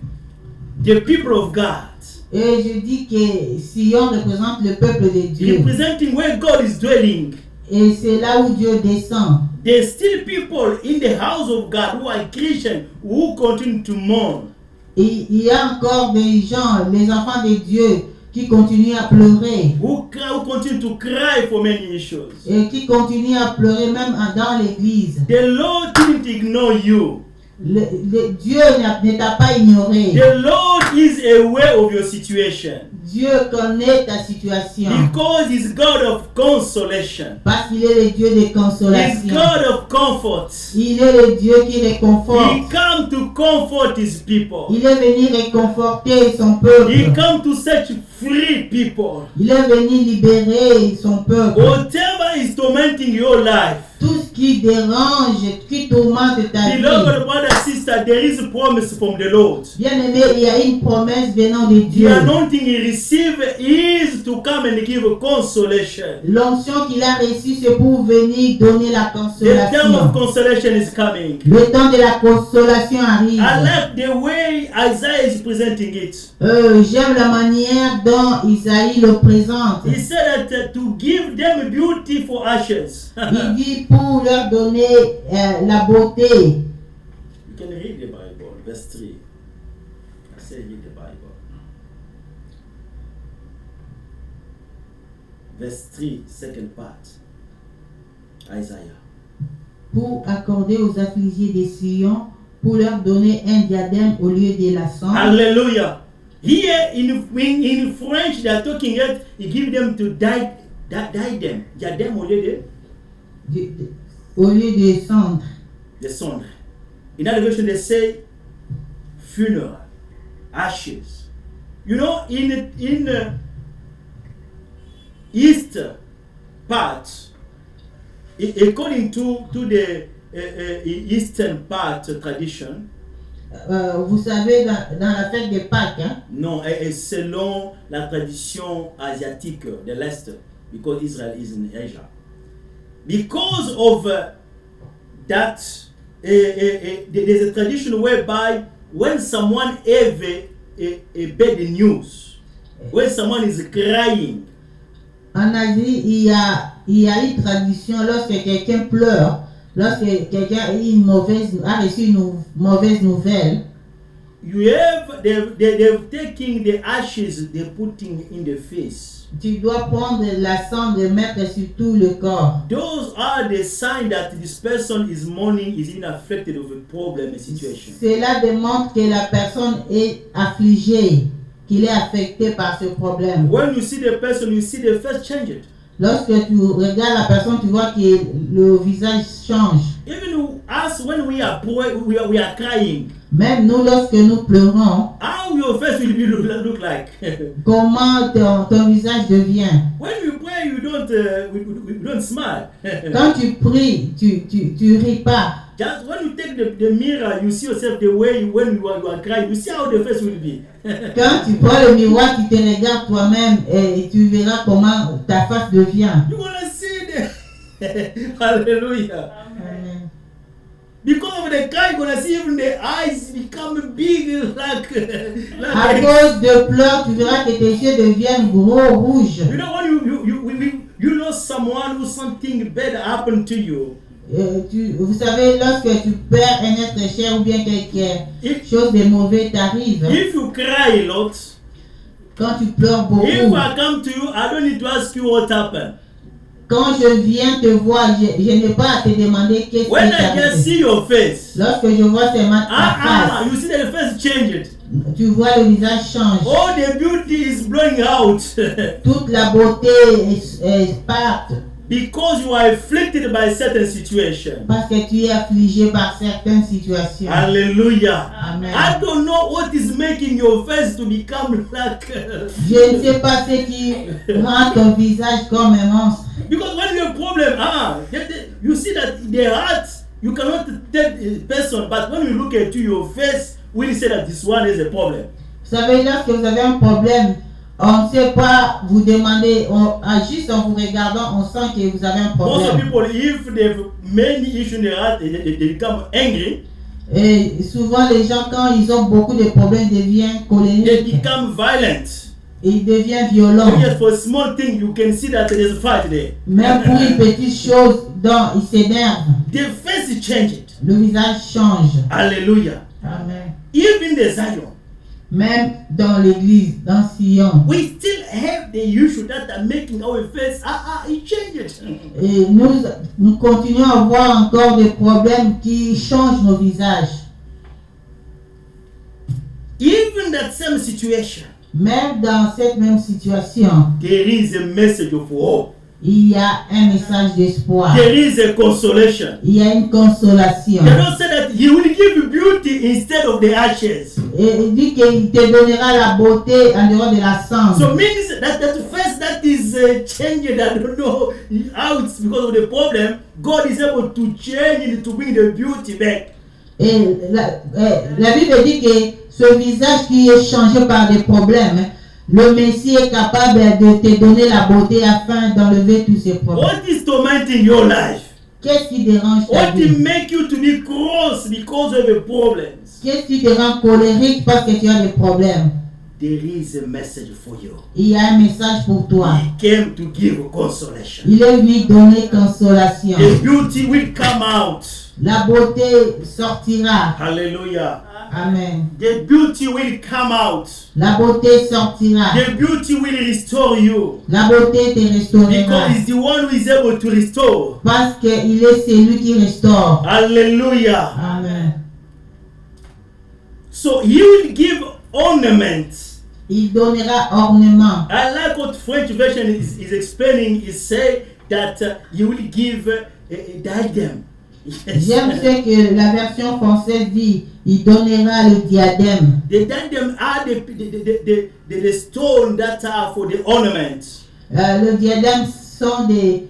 the people of God. Et je dis que Sion représente le peuple de Dieu. Representing where God is dwelling. Et c'est là où Dieu descend. There's still people in the house of God who are Christian who continue to mourn. Et il y a encore des gens, les enfants de Dieu, qui continuent à pleurer. Who continue to cry for many issues. Et qui continuent à pleurer même dans l'église. The Lord didn't ignore you. Dieu ne t'a pas ignoré. The Lord is aware of your situation. Dieu connaît ta situation. Because He's God of consolation. Parce qu'il est le Dieu de He's consolation. God of comfort. Il est le Dieu qui réconforte. He come to comfort His people. Il est venu réconforter son peuple. He come to set free people. Il est venu libérer son peuple. Whatever is tormenting your life. Tout ce qui dérange, qui tourmente ta vie. Beloved brother, sister, there is a promise from the Lord. Bien-aimé, il y a une promesse venant de The Dieu. anointing he received is to come and give consolation. L'onction qu'il a reçue, c'est pour venir donner la The time of consolation. consolation is coming. Le temps de la consolation arrive. I like the way Isaiah is presenting it. J'aime la manière dont Isaïe le présente. He said that to give them beauty for ashes. Il dit pour leur donner la beauté. You can read the Bible, verse 3. I say read the Bible. Verse 3, second part. Isaiah. Pour accorder aux affligés des Sion, pour leur donner un diadème au lieu de la cendre. Hallelujah. Here in French they are talking it, he give them to die them. Diadème au lieu de Au lieu de cendre. the cendre. In other version they say funeral, ashes. You know, in east part, according to the eastern part tradition. Vous savez, dans la fête de Pâques, hein, Non, et selon la tradition asiatique de l'Est, because Israel is in Asia. Because of that, there's a tradition whereby when someone have a bad news, when someone is crying, en Asie, il y a une tradition lorsque quelqu'un pleure, lorsque quelqu'un a reçu une mauvaise nouvelle. they're taking the ashes, they're putting in the face. Tu dois prendre la cendre et mettre sur tout le corps. Those are the signs that this person is mourning, is in affected with a problem, a situation. Cela démontre que la personne est affligée, qu'il est affecté par ce problème. When you see the person, you see the face changed. Lorsque tu regardes la personne, tu vois que le visage change. Even us, when we are crying, Même nous, lorsque nous pleurons, how your face will be look like? comment ton visage devient? When you pray, we don't smile. Quand tu pries, tu ris pas. Just when you take the mirror, you see yourself the way when you are crying. You see how the face will be. Quand tu prends le miroir, tu te regardes toi-même et tu verras comment ta face devient. You wanna see the Hallelujah. Amen. Because of the cry, you're gonna see even the eyes become big like À cause de pleurs, tu verras que tes yeux deviennent gros, rouges. You know when you lost someone who something bad happened to you. Vous savez, lorsque tu perds un être cher ou bien quelque chose de mauvais t'arrive, If you cry a lot, quand tu pleures beaucoup, if I come to you, I don't need to ask you what happened. quand je viens te voir, je n'ai pas à te demander qu'est-ce qui When I t'arrive. just see your face, Lorsque je vois seulement ta face, you see that the face changed. tu vois le visage change. All the beauty is blowing out. Toute la beauté part. Because you are afflicted by certain situation. Parce que tu es affligé par certaines situations. Hallelujah. Amen. I don't know what is making your face to become like. Je ne sais pas ce qui rend ton visage comme un monstre. Because when you have a problem, you see that the heart, you cannot tell a person, but when you look at your face, we say that this one is a problem. Vous savez, lorsque vous avez un problème, on ne sait pas vous demander, juste en vous regardant, on sent que vous avez un Most of problème. people, if they have many issues in their heart, they become angry, Et souvent, les gens, quand ils ont beaucoup de problèmes, deviennent they colériques. become violent. Ils deviennent violents. Yes, for a small thing, you can see that there is a fight there. Même pour une petite chose dont ils s'énervent, The face is changed. le visage change. Hallelujah. Amen. Even the Zion, Même dans l'église, dans Sion. we still have the issue that are making our face, it changed. Et nous continuons à voir encore des problèmes qui changent nos visages. Even that same situation, Même dans cette même situation, there is a message of hope. il y a un message d'espoir. There is a consolation. Il y a une consolation. They don't say that he will give you beauty instead of the ashes. Et il dit qu'il te donnera la beauté en dehors de la cendre. So means that face that is changed, I don't know how it's because of the problem, God is able to change it to bring the beauty back. Et la Bible dit que ce visage qui est changé par des problèmes, le Messie est capable de te donner la beauté afin d'enlever tous ces problèmes. What is tormenting your life? Qu'est-ce qui dérange ta What will vie? make you to be cross because of the problems? Qu'est-ce qui te rend colérique parce que tu as des problèmes? There is a message for you. Il y a un message pour toi. He came to give consolation. Il est venu donner consolation. The beauty will come out. La beauté sortira. Hallelujah. Amen. The beauty will come out. La beauté sortira. The beauty will restore you. La beauté te restaurera. Because he's the one who is able to restore. Parce qu'il est celui qui restaure. Hallelujah. Amen. So he will give ornaments. Il donnera ornement. I like what French version is explaining. Is say that he will give a diadem. Yes. J'aime ce que la version française dit. Il donnera le diadème. The diadem are the stone that are for the ornament. Le diadème sont des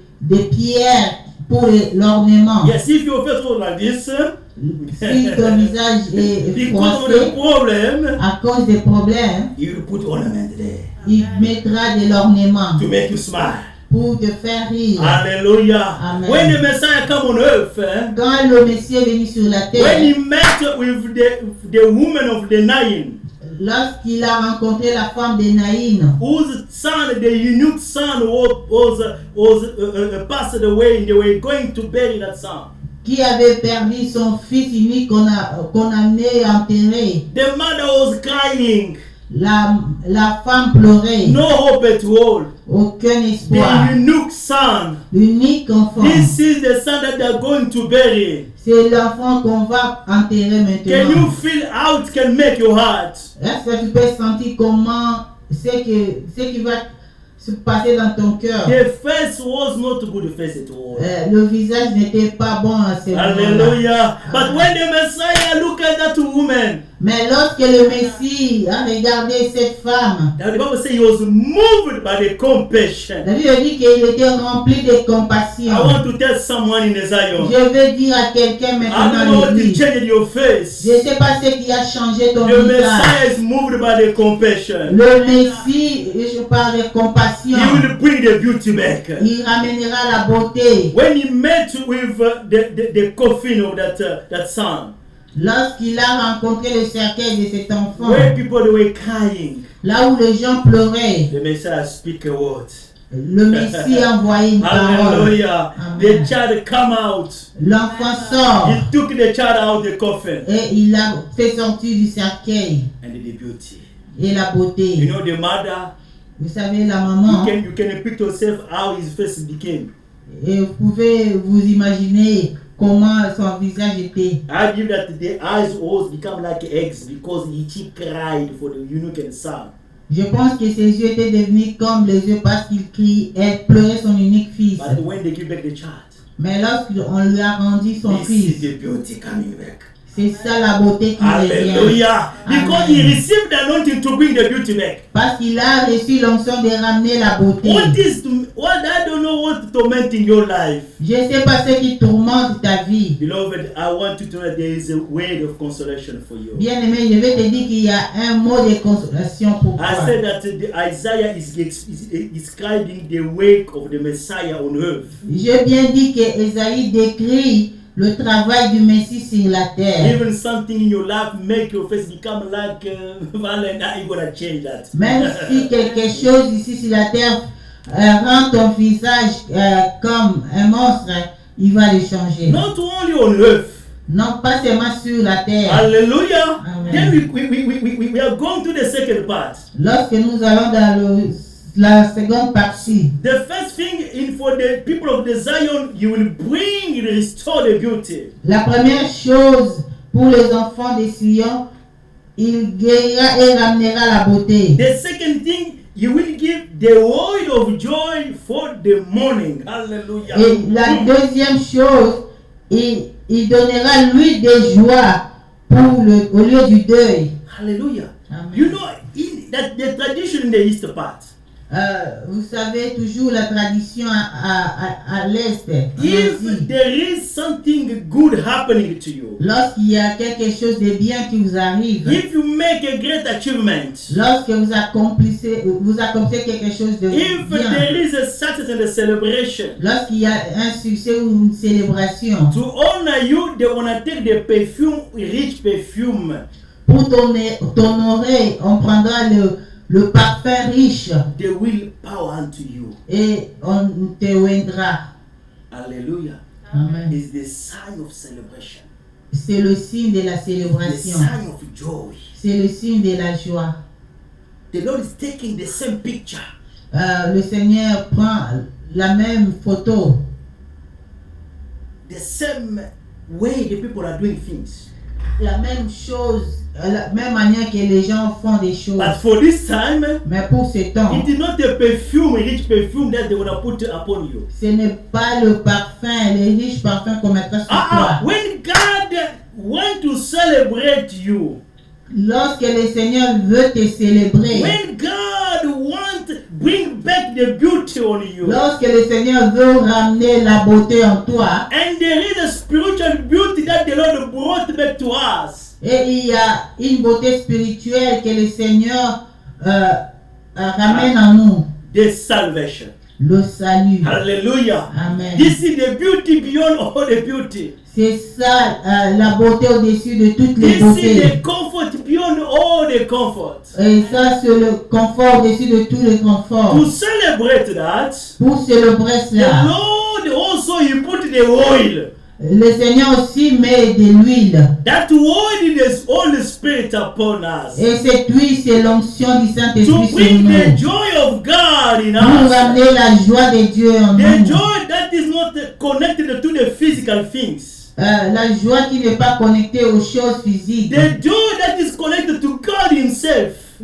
pierres pour l'ornement. Yes, if your face was like this, Si ton visage est because of the froissé problem, à cause des problèmes, he will put ornament there il mettra de l'ornement to make you smile. pour te faire rire. Hallelujah. Amen. When the Messiah come on earth, Quand le Messie est venu sur la when terre, he met with the woman of the Nain, lorsqu'il a rencontré la femme de Naïn, whose son, the eunuch son, was passed away, and they were going to bury that son. qui avait perdu son fils unique qu'on a amené enterré, The mother was crying, la femme pleurait, no hope at all. aucun The espoir. eunuch son, L'unique enfant, this is the son that they are going to bury. c'est l'enfant qu'on va enterrer Can you maintenant. feel how it can make your heart? Est-ce que tu peux sentir comment ce qui va se passer dans ton cœur? The face was not a good face at all. Le visage n'était pas bon à ce moment-là. Hallelujah. But when the Messiah looked at that woman, Mais lorsque le Messie a regardé cette femme, now the Bible says he was moved by the compassion. la Bible dit qu'il était rempli de compassion. I want to tell someone in Zion, Je veux dire à quelqu'un I maintenant don't know dans what l'église, changed your face. je ne sais pas ce qui a changé ton The visage. Messiah is moved by the compassion. Le Messie, je parle de compassion, He will bring the beauty back. il ramènera la beauté. When he met with the coffin of that son, Lorsqu'il a rencontré le cercueil de cet enfant, where people they were crying, là où les gens pleuraient, the Messiah speak a word. le Messie a envoyé une parole. Hallelujah. Amen. The child come out. L'enfant sort He took the child out of the coffin. et il a fait sortir du cercueil And the beauty. et la You beauté. know the mother, Vous savez, la maman, you can picture yourself how his face became. et vous pouvez vous imaginer comment son visage était. I believe that the eyes always become like eggs because he cried for the eunuch and son. Je pense que ses yeux étaient devenus comme les yeux parce qu'il criait et pleurait son unique fils. But when they give back the child, Mais lorsqu'on lui a rendu son this is fils, the beauty coming back. c'est ça la beauté qui revient. Hallelujah. Because Amen. he received the anointing to bring the beauty back. Parce qu'il a reçu l'onction de ramener la beauté. I don't know what's tormenting your life. Je ne sais pas ce qui tourmente ta vie. Beloved, I want you to know that there is a word of consolation for you. Bien-aimé, je vais te dire qu'il y a un mot de consolation pour toi. I said that Isaiah is describing the work of the Messiah on earth. J'ai bien dit que Ésaïe décrit le travail du Messie sur la terre. Even something in your life make your face become like Valentine, you're gonna change that. Même si quelque chose ici sur la terre rend ton visage comme un monstre, il va le changer. Not only on earth. Non, pas seulement sur la terre. Hallelujah. Amen. Then we are going to the second part. Lorsque nous allons dans la seconde partie, The first thing for the people of the Zion, you will bring, restore the beauty. la première chose pour les enfants de Sion, il guérira et ramènera la beauté. The second thing, you will give the oil of joy for the morning. Hallelujah. Et la deuxième chose, il donnera l'huile de joie au lieu du deuil. Hallelujah. Amen. You know that the tradition in the east part. Vous savez toujours la tradition à l'Est. en If Asie. there is something good happening to you, Lorsqu'il y a quelque chose de bien qui vous arrive, if you make a great achievement, lorsque vous accomplissez quelque chose de if bien, there is a success and a celebration, lorsqu'il y a un succès ou une célébration, to honor you, they want to take the perfume, rich perfume. pour t'honorer, on prendra le parfum riche They will power unto you. et on te oindra. Hallelujah. Amen. It's the sign of celebration. C'est le signe de la The célébration. sign of joy. C'est le signe de la joie. The Lord is taking the same picture. Le Seigneur prend la même photo, The same way the people are doing things. la même chose, la même manière que les gens font des choses. But for this time, Mais pour ce temps, it is not the perfume, rich perfume that they want to put upon you. ce n'est pas le parfum, les riches parfums qu'on mettra sur toi. When God wants to celebrate you, Lorsque le Seigneur veut te célébrer, when God wants to bring back the beauty on you, lorsque le Seigneur veut ramener la beauté en toi, and there is a spiritual beauty that the Lord brought back to us, et il y a une beauté spirituelle que le Seigneur ramène en nous, the salvation. le salut. Hallelujah. Amen. This is the beauty beyond all the beauty. C'est ça la beauté au-dessus de toutes les This is beautés. the comfort beyond all the comfort. Et ça, c'est le confort au-dessus de tous les conforts. To celebrate that, Pour célébrer the cela, Lord also He put the oil. le Seigneur aussi met de l'huile. That oil is the Holy Spirit upon us. Et cette huile, c'est l'onction du To Saint-Esprit sur bring the nous. joy of God in Pour us. ramener la joie de Dieu en The nous. joy that is not connected to the physical things. La joie qui n'est pas connectée aux choses physiques. The joy that is connected to God Himself.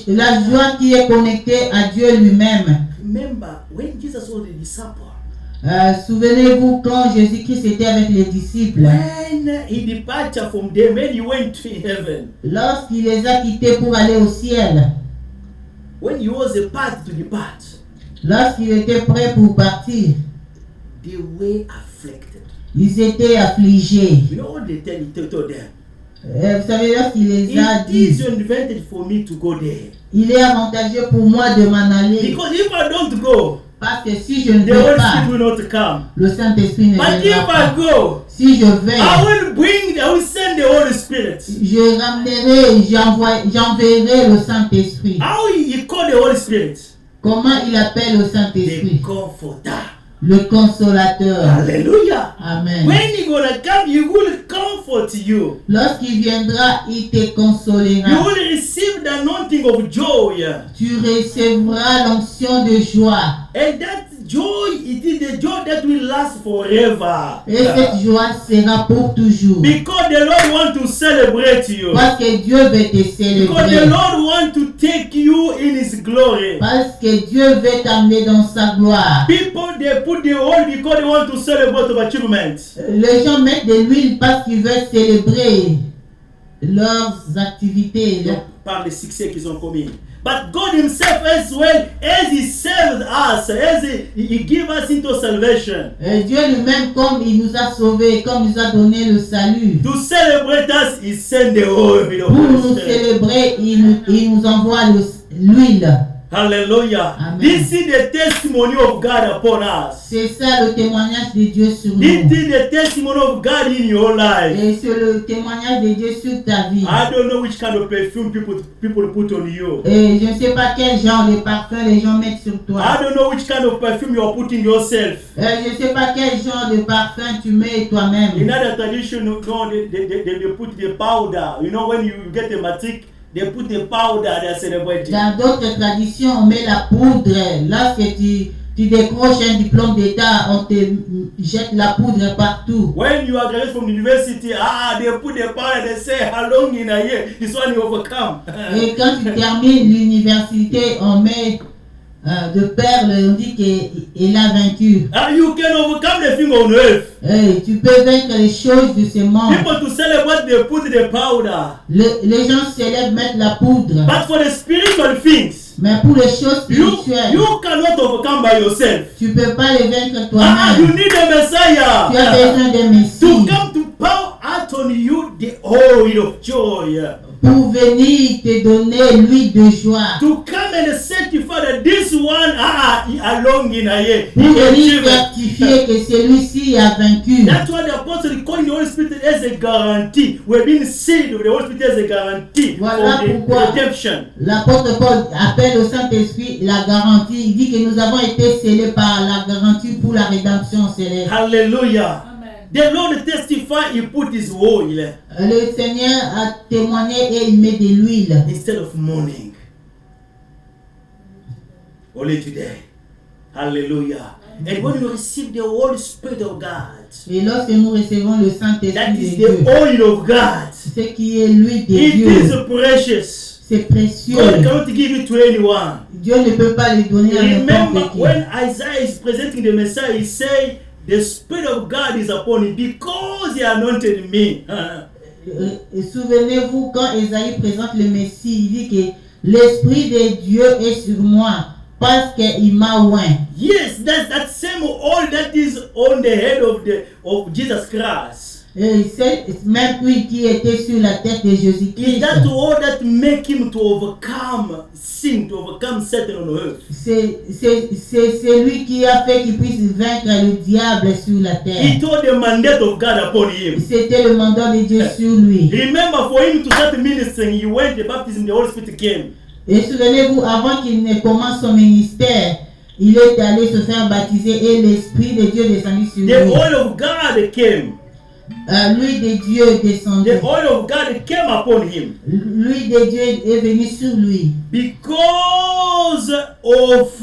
La joie qui est connectée à Dieu lui-même. Remember, when Jesus was the disciple, Souvenez-vous quand Jésus-Christ était avec les disciples. when He departed from them, when He went to heaven, Lorsqu'il les a quittés pour aller au ciel. when He was about to depart, Lorsqu'il était prêt pour partir, they were afflicted. ils étaient affligés. You know what they told them? Vous savez, lorsqu'il les a It dit, is an advantage for me to go there. il est avantageux pour moi de m'en aller. Because if I don't go, Parce que si je ne the vais Holy pas, Spirit will not come. le Saint-Esprit ne But if viendra I pas. go, Si je vais, I will send the Holy Spirit. je ramènerai, j'enverrai le Saint-Esprit. How He called the Holy Spirit? Comment il appelle le The Saint-Esprit? Comforter. Le consolateur. Hallelujah. Amen. When He gonna come, He will comfort you. Lorsqu'il viendra, il te You consolera. will receive the anointing of joy. Tu recevras l'onction de joie. And that joy, it is the joy that will last forever. Et cette joie sera pour toujours. Because the Lord wants to celebrate you. Parce que Dieu veut te Because the célébrer. Lord wants to take you you in His glory. Parce que Dieu veut t'amener dans sa gloire. People, they put the oil because they want to celebrate of achievements. Les gens mettent de l'huile parce qu'ils veulent célébrer leurs activités. Donc, par les succès qu'ils ont commis. But God Himself as well, as He saved us, as He gave us into salvation. Dieu lui-même, comme il nous a sauvés, comme il nous a donné le salut. To celebrate us, He sent the oil. Pour nous célébrer, il nous envoie l'huile. Hallelujah. Amen. This is the testimony of God upon us. C'est ça le témoignage de Dieu sur This nous. is the testimony of God in your life. Et c'est le témoignage de Dieu sur ta vie. I don't know which kind of perfume people put on you. Et je ne sais pas quel genre de parfum les gens mettent sur toi. I don't know which kind of perfume you are putting yourself. Je ne sais pas quel genre de parfum tu mets toi-même. In other tradition, no, they put the powder. You know, when you get a matic, they put the powder, they are celebrating. Dans d'autres traditions, on met la poudre. Lorsque tu décroches un diplôme d'État, on te jette la poudre partout. When you are graduated from the university, they put the powder, they say, how long in a year, this one you overcome. Et quand tu termines l'université, on met de perles, on dit qu'il a vaincu. You can overcome the thing on earth. Et tu peux vaincre les choses de ce monde. People to celebrate, they put the powder. Les gens célèbrent mettre la poudre. But for the spiritual things, Mais pour les choses spirituelles, you cannot overcome by yourself. tu ne peux pas les vaincre You toi-même. need a Tu Messiah as besoin d'un to Messie come to pour out on you the oil of joy. pour venir te donner l'huile de joie. To come and certify that this one along in a year. Pour venir certifier que celui-ci a vaincu. That's why the apostle calling the Holy Spirit as a guarantee. We've been sealed with the Holy Spirit as a guarantee Voilà for the pourquoi redemption. l'apôtre Paul appelle au Saint-Esprit la garantie. Il dit que nous avons été scellés par la garantie pour la rédemption céleste. Hallelujah. Amen. The Lord testify, He put His oil Le Seigneur a témoigné et il met de l'huile. instead of mourning. Only today. Hallelujah. And when you receive the Holy Spirit of God, Et lorsque nous recevons le that Saint-Esprit is de Dieu, the oil of God. ce qui est l'huile de It Dieu, is precious. c'est précieux. God cannot give it to anyone. Dieu ne peut pas le donner à Remember n'importe qui. when Isaiah is presenting the Messiah, he say, the Spirit of God is upon him because he anointed me. Et souvenez-vous quand Esaïe présente le Messie, il dit que l'Esprit de Dieu est sur moi parce qu'il m'a oint. Yes, that's that same oil that is on the head of Jesus Christ. Et c'est même huile qui était sur la tête de Is Jésus-Christ. that oil that make him to overcome sin, to overcome Satan on earth? C'est lui qui a fait qu'il puisse vaincre le diable sur la He terre. told the mandate of God upon him. C'était le mandat de Dieu sur lui. Remember, for him to start ministering, he went, the baptism, the Holy Spirit came. Et souvenez-vous, avant qu'il ne commence son ministère, il est allé se faire baptiser et l'Esprit de Dieu descendit sur The lui. oil of God came. L'huile de Dieu est descendue. The oil of God came upon him L'huile de Dieu est venue sur lui. because of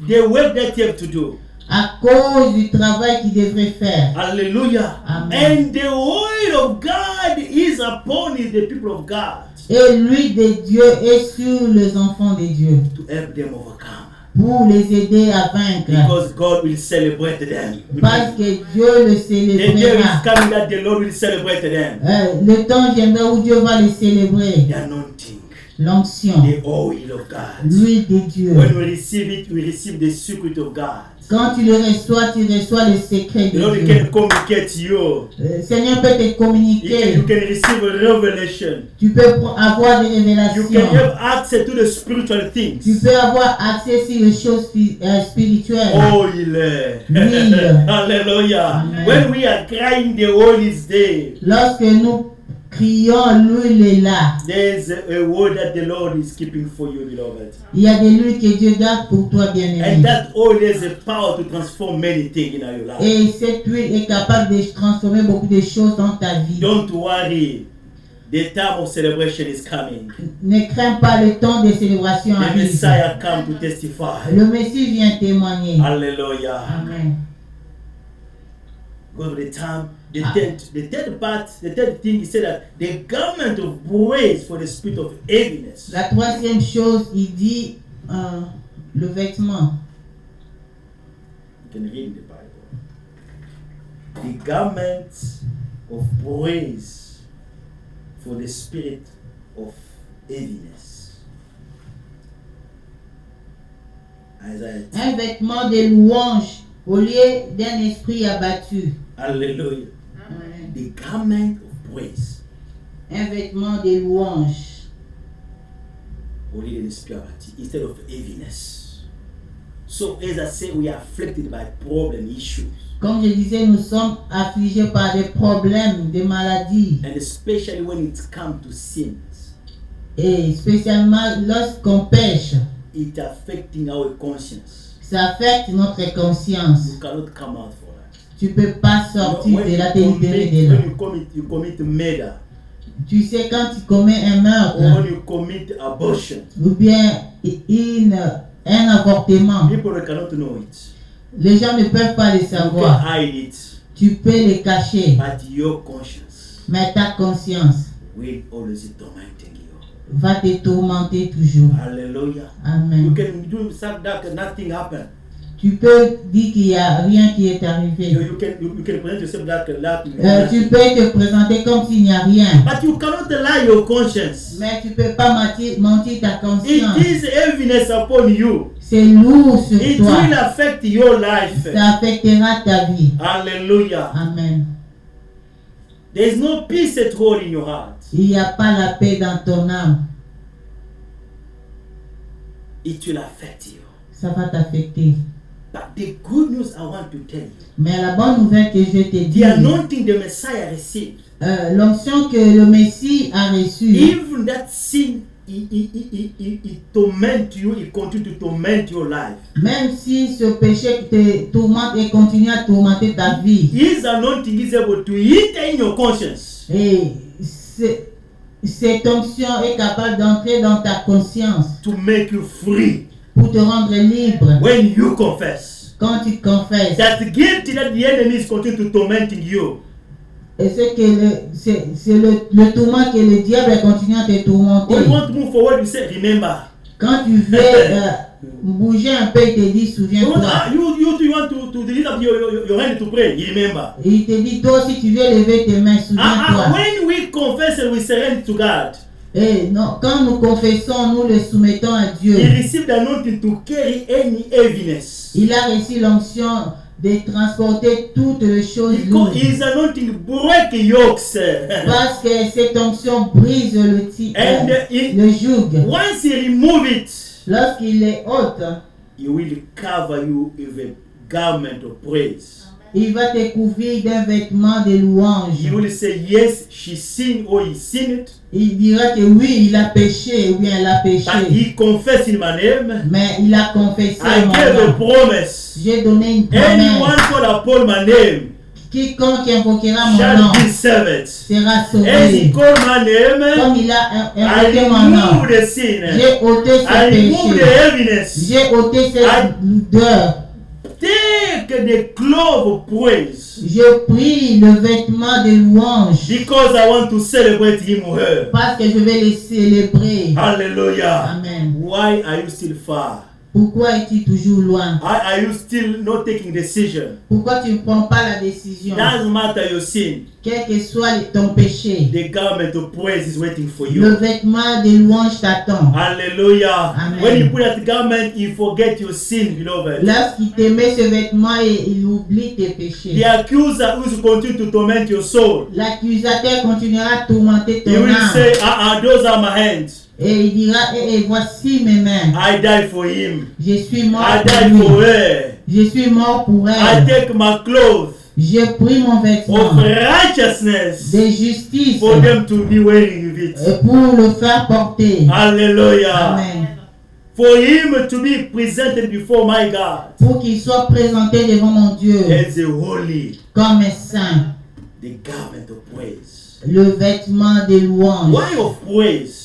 the work that he have to do. À cause du travail qu'il devrait faire. Hallelujah. Amen. And the oil of God is upon the people of God Et l'huile de Dieu est sur les enfants de Dieu. to help them overcome. Pour les aider à vaincre. Because God will celebrate them. Parce que Dieu le The day is célébrera. coming that the Lord will celebrate them. Le temps viendra où Dieu va les célébrer. The anointing, L'onction. the oil of God. L'huile de Dieu. When we receive it, we receive the secret of God. Quand tu le reçois, tu reçois le secret The de Lord Dieu. can communicate to you. Le Seigneur peut te You communiquer. can receive a revelation. Tu peux avoir des You révélations. can have access to the spiritual Tu things. peux avoir accès sur les choses spirituelles. Oil. L'huile. Hallelujah. Amen. When we are crying, the oil is there. Lorsque nous crions, l'huile est là. There's a word that the Lord is keeping for you, beloved. Il y a de l'huile que Dieu garde pour toi, And bien-aimé. that oil has the power to transform many things in your life. Et cette huile est capable de transformer beaucoup de choses dans ta vie. Don't worry. The time of celebration is coming. Ne crains pas, le temps de célébration The arrive. Messiah come to testify. Le Messie vient témoigner. Hallelujah. Amen. Because of the time, The third thing, he said that the garment of praise for the spirit of heaviness. La troisième chose, il dit le vêtement. You can read the Bible. The garment of praise for the spirit of heaviness. Isaiah 10. Un vêtement de louange au lieu d'un esprit abattu. Hallelujah. Amen. The garment of praise. Un vêtement de louange. Only in the spirit instead of heaviness. So as I say, we are afflicted by problem issues. Comme je disais, nous sommes affligés par des problèmes, des maladies. And especially when it comes to sins. Et spécialement lorsqu'on pêche, It affecting our conscience. ça affecte notre conscience. You cannot come out for that. Tu peux pas sortir de là, te libérer de là. When you commit murder, Tu sais, quand tu commets un or meurtre, when you commit abortion, ou bien un avortement, people cannot know it. les gens ne peuvent pas le You savoir. can hide it, Tu peux le cacher, but your conscience mais ta conscience will always tormenting you. va te tourmenter toujours. Hallelujah. You Amen. can do something that nothing happened. Tu peux dire qu'il n'y a rien qui est arrivé. You can present yourself that Tu peux te présenter comme s'il n'y a rien. but you cannot lie your conscience. Mais tu ne peux pas mentir ta conscience. It is heaviness upon you. C'est lourd sur It toi. will affect your life. Ça affectera ta vie. Hallelujah. Amen. There is no peace at all in your heart. Il n'y a pas la paix dans ton âme. It will affect you. Ça va t'affecter. But the good news I want to tell you, Mais la bonne nouvelle que je te the dis, anointing the Messiah received, l'onction que le Messie a reçue, even that sin, it torment you, it continue to torment your life. même si ce péché te tourmente et continue à tourmenter ta vie, His anointing is able to enter in your conscience. et cette onction est capable d'entrer dans ta conscience To make you free pour te rendre libre when you confess quand tu confesses. that guilty that the enemy is continue to tormenting you. Et c'est le tourment que le diable continue à te When you tourmenter. want to move forward, you say, remember. Quand tu veux bouger un peu, il te dit, souviens-toi. You want to lift up your hand to pray, remember. Et il te dit, toi aussi, tu veux lever tes mains, souviens-toi. When we confess and we surrender to God, Et non, quand nous confessons, nous le soumettons à Dieu. He received the anointing to carry any heaviness. Il a reçu l'onction de transporter toutes les choses Because lourdes. His anointing break yokes. Parce que cette onction brise And le joug. Once He remove it, Lorsqu'il est ôte, He will cover you with a garment of praise. il va te couvrir d'un vêtement de louange. He will say, yes, she sinned or he sinned, Il dira que oui, il a péché ou bien elle a but péché. he confessed in my name. Mais il a confessé I mon gave a nom. promise. J'ai donné une Anyone promesse. called upon my name Quiconque invoquera mon shall nom be saved. sera As he sauvé. called my name, Comme il a I invoqué mon nom, remove the sin. j'ai ôté I ce remove the péché. heaviness. J'ai ôté cette douleur. Take the cloth of praise J'ai pris le vêtement de louange because I want to celebrate him or her. parce que je vais les célébrer. Hallelujah. Amen. Why are you still far? Pourquoi es-tu toujours loin? Are you still not taking decision? Pourquoi tu ne prends pas la décision? Doesn't matter your sin. Quel que soit ton péché, The garment of praise is waiting for le you. vêtement de louange t'attend. Hallelujah. Amen. When you put that garment, you forget your sin, beloved. Lorsqu'il te met ce vêtement et il oublie tes The péchés, accuser will continue to torment your soul. l'accusateur continuera à tourmenter He ton will âme. say, those are my hands. Et il dira, voici mes mains. I die for him. Je suis mort I pour die for lui. her. Je suis mort pour I elle. take my clothes J'ai pris mon of vêtement righteousness de justice for them to be wearing it. pour le faire porter. Hallelujah. Amen. For him to be presented before my God Pour qu'il soit présenté devant mon Dieu as a holy, comme un saint. the garment of praise. Le vêtement de louange. Why of praise?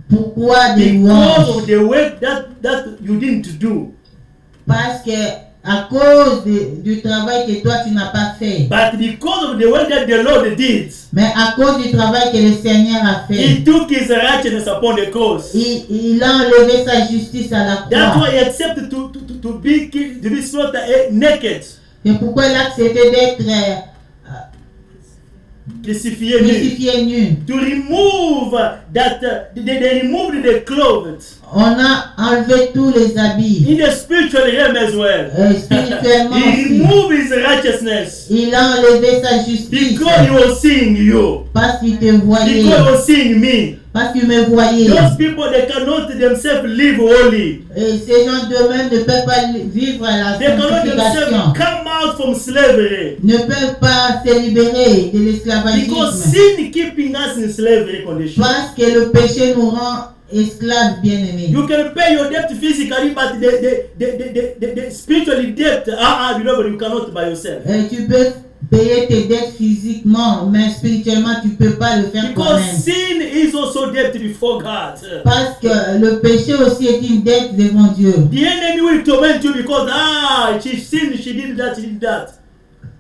Pourquoi de Because louange? of the work that you didn't do. Parce que à cause du travail que toi tu n'as pas fait. But because of the work that the Lord did, Mais à cause du travail que le Seigneur a fait, He took His righteousness upon the cross. il a enlevé sa justice à la That's croix. why He accepted to be slaughtered naked, C'est pourquoi il a accepté d'être crucifié nu. crucifié nu. To remove that, they removed the clothes On a enlevé tous les habits. in the spiritual realm as well. Spirituellement He aussi. removed His righteousness Il a enlevé sa justice because He was seeing you, parce qu'il te voyait, because He was seeing me. parce qu'il me voyait. Those people, they cannot themselves live holy. Et ces gens d'eux-mêmes ne peuvent pas vivre la They cannot sanctification, themselves come out from slavery ne peuvent pas se libérer de because l'esclavagisme sin keeping us in slavery condition. parce que le péché nous rend esclaves bien-aimés. You can pay your debt physically, but the spiritual debt, you cannot by yourself. Tu peux payer tes dettes physiquement, mais spirituellement tu peux pas le faire Because toi-même. sin is also debt before God. Parce que le péché aussi est une dette devant Dieu. The enemy will torment you because she sinned, she did that, she did that.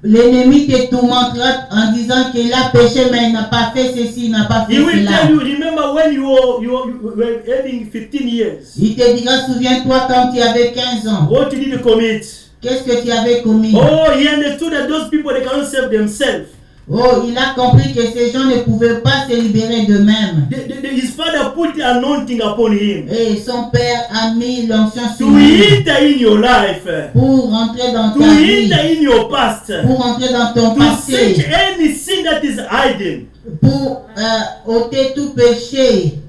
L'ennemi te tourmentera en disant qu'il a péché, mais il n'a pas fait ceci, il n'a pas fait He will cela. tell you, remember when you were having 15 years, Il te dira, souviens-toi quand tu avais 15 ans, what you did commit. qu'est-ce que tu avais commis? Oh, he understood that those people, they cannot save themselves. Oh, il a compris que ces gens ne pouvaient pas se libérer d'eux-mêmes. His father put the anointing upon him Et son père a mis l'onction sur to lui enter in your life, pour rentrer dans to ta vie, enter in your past, pour rentrer dans ton to search passé, any sin that is hiding, pour ôter tout péché,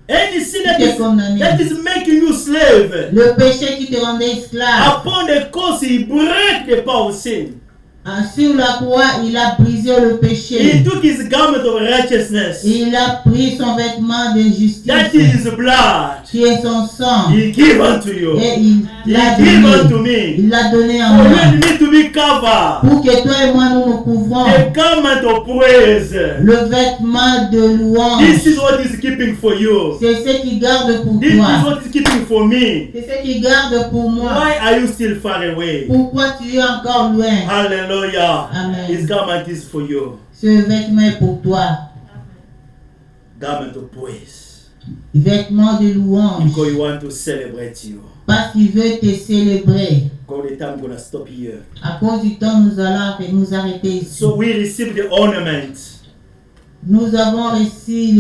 any sin qui est condamné. that is making you slave. Le péché qui te rendait esclave. Upon the cross, he break the power of sin. Sur la croix, il a brisé le He péché. took his garment of righteousness, Il a pris son vêtement de that justice, is his blood. qui est son sang, He give unto you. et il He l'a give unto donné. me. Il l'a donné en For you moi. and me to be covered. Pour que toi et moi nous nous couvrons. The garment of praise. Le vêtement de This louange. is what is keeping for you. C'est ce qui garde pour This is toi. what is keeping for me. C'est ce qui garde pour moi. Why are you still far away? Pourquoi tu es encore loin? Hallelujah. Amen. His garment is for you. Ce vêtement est pour toi. Garment of praise. Vêtement de louange. Because you want to celebrate you. Parce qu'il veut te célébrer. God, the time gonna stop here. À cause du temps, nous allons nous arrêter ici. So we receive the ornament. Nous avons reçu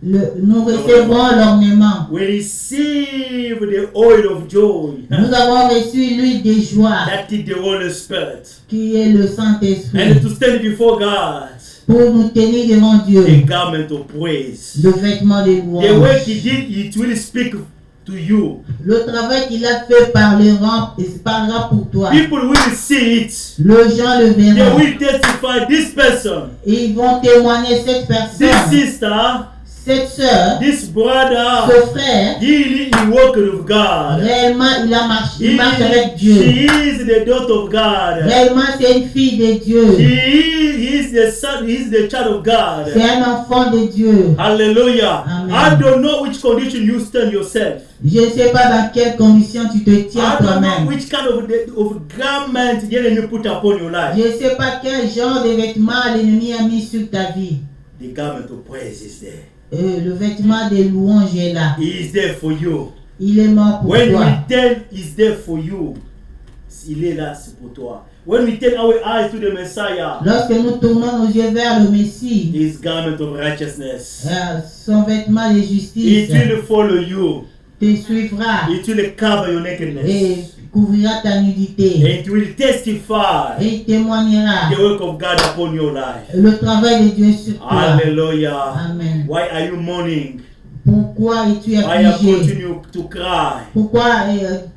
nous recevrons l'ornement. We receive the oil of joy. Nous avons reçu l'huile de joie, That is the Holy Spirit. qui est le Saint-Esprit, And to stand before God. pour nous tenir devant Dieu. The garment of praise. Le vêtement de The work louange. he did, it will speak to you. Le travail qu'il a fait parlera pour toi. People will see it. Les gens le They verront. will testify this person, Ils vont témoigner cette this personne, sister, cette sœur, this brother. ce frère. He walked with God. Réellement, il marche avec Dieu. She is the daughter of God. Réellement, c'est une fille de Dieu. He is the son. He is the child of God. C'est un enfant de Dieu. Hallelujah. Amen. I don't know which condition you stand yourself. Je ne sais pas dans quelles conditions tu te tiens I don't know toi-même. which kind of garment the enemy put upon your life. Je ne sais pas quel genre de vêtements l'ennemi a mis sur ta vie. The garment of praise is there. Le vêtement de louange est là. He is there for you. Il est mort pour When toi. we tell he's there for you, il est là c'est pour toi. When we turn our eyes to the Messiah, Lorsque nous tournons nos yeux vers le Messie, his garment of righteousness, son vêtement de it justice will follow you. te suivra It will cover your et nakedness. couvrira ta nudité. And it will testify Et il témoignera the work of God upon your life. le travail de Dieu sur toi. Hallelujah. Amen. Why are you mourning? Pourquoi es-tu Why you affligé? continue to cry? Pourquoi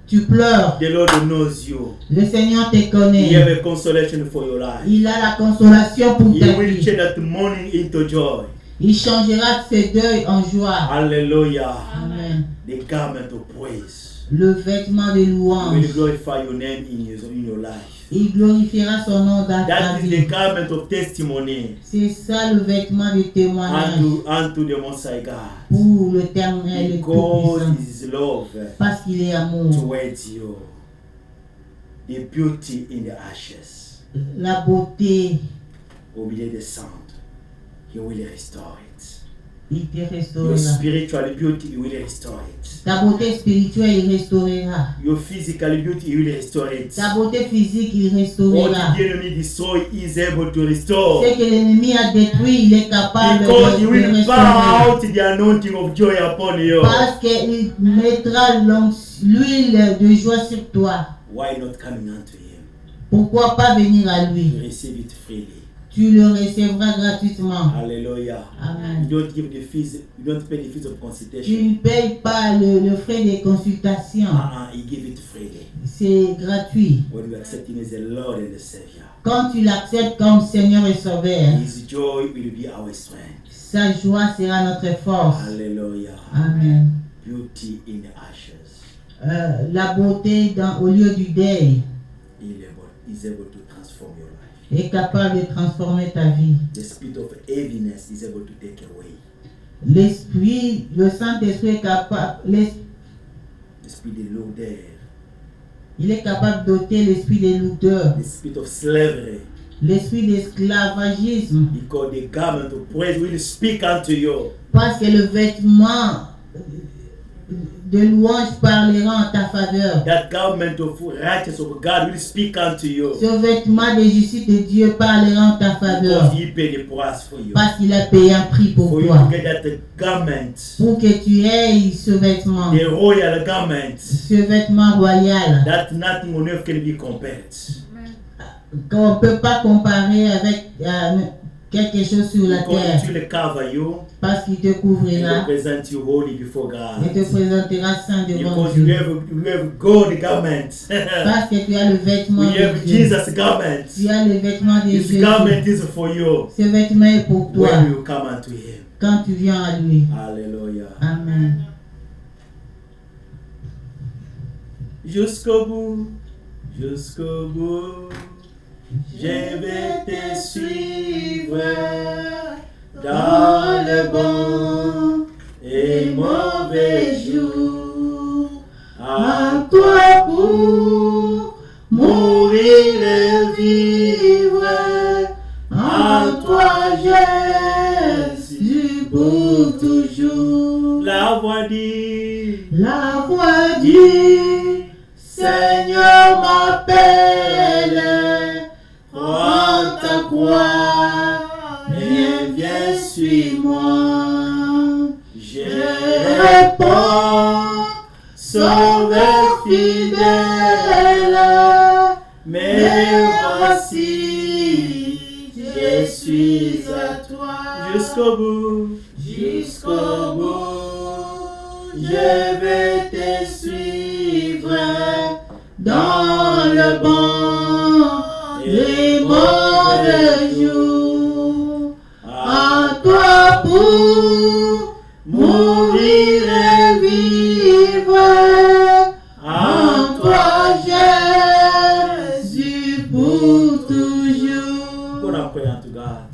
tu pleures? The Lord knows you. Le Seigneur te He connaît. have a consolation for your life. Il a la consolation pour He ta will vie. change that mourning into joy. Il changera ce deuil en joie. Hallelujah. Amen. The garment of praise. Le vêtement de He louange. will glorify your name in your life. Il glorifiera son nom dans ta That is the vie. garment of testimony C'est ça le vêtement de témoignage unto the Most High God. pour l'Éternel le Because Tout-Puissant. His love Parce qu'il est amour. towards you. The beauty in the ashes. La beauté, Au milieu des cendres. He will restore it. il te Your restaurera. spiritual beauty, He will restore it. Ta beauté spirituelle, il restaurera. Your physical beauty, He will restore it. Ta beauté physique, il What restaurera. the enemy destroyed, He is able to restore. Ce que l'ennemi a détruit, il est capable Because He de will pour restaurer. out the anointing of joy upon you. Parce qu'il mettra l'huile de joie sur toi. Why not coming unto Him? Pourquoi pas venir à To lui? receive it freely. Tu le recevras gratuitement. Hallelujah. Amen. You don't give the fees, you don't pay the fees of Tu consultation. ne payes pas le frais de consultation. He give it freely. C'est gratuit. When you accept Him as the Lord and the Savior, Quand tu l'acceptes comme Seigneur et Sauveur, His joy will be our strength. sa joie sera notre force. Hallelujah. Amen. Beauty in the ashes. La beauté au lieu du deuil He's able to transform your life. est capable de transformer ta vie. The spirit of heaviness is able to take away. L'esprit, le Saint-Esprit est capable, The spirit of loader. il est capable d'ôter l'esprit de lourdeur, The spirit of slavery. l'esprit d'esclavagisme, Because the garment of praise will speak unto you. parce que le vêtement de louange parlera en ta faveur. That garment of righteousness of God will speak unto you. Ce vêtement de justice de Dieu parlera en ta faveur, Because He paid the price for you. parce qu'il a payé un prix pour For you toi. to get that garment, Pour que tu aies ce vêtement, the royal garment, ce vêtement royal, that nothing on earth can be compared. qu'on ne peut pas comparer avec quelque chose sur la Because terre, it will cover you parce qu'il te and couvrira represent you holy before et te God. présentera saint devant Because you Dieu. have God garment. Parce que tu as le vêtement We have de Dieu. Jesus garment. Tu as le vêtement de His Jésus. garment is for you Ce vêtement est pour toi when you come unto Him. quand tu viens à lui. Hallelujah. Amen. Jusqu'au bout, je vais te suivre dans le bon et mauvais jour. À toi pour mourir et vivre, à toi Jésus pour toujours. La voix dit, Seigneur m'appelle, prends ta croix et viens suis-moi. Je réponds, Sauveur fidèle, mais voici, je suis à toi. Jusqu'au bout, je vais te suivre dans le bon et mauvais jour. À toi pour mourir et vivre, à toi Jésus pour toujours. Gonna pray unto God.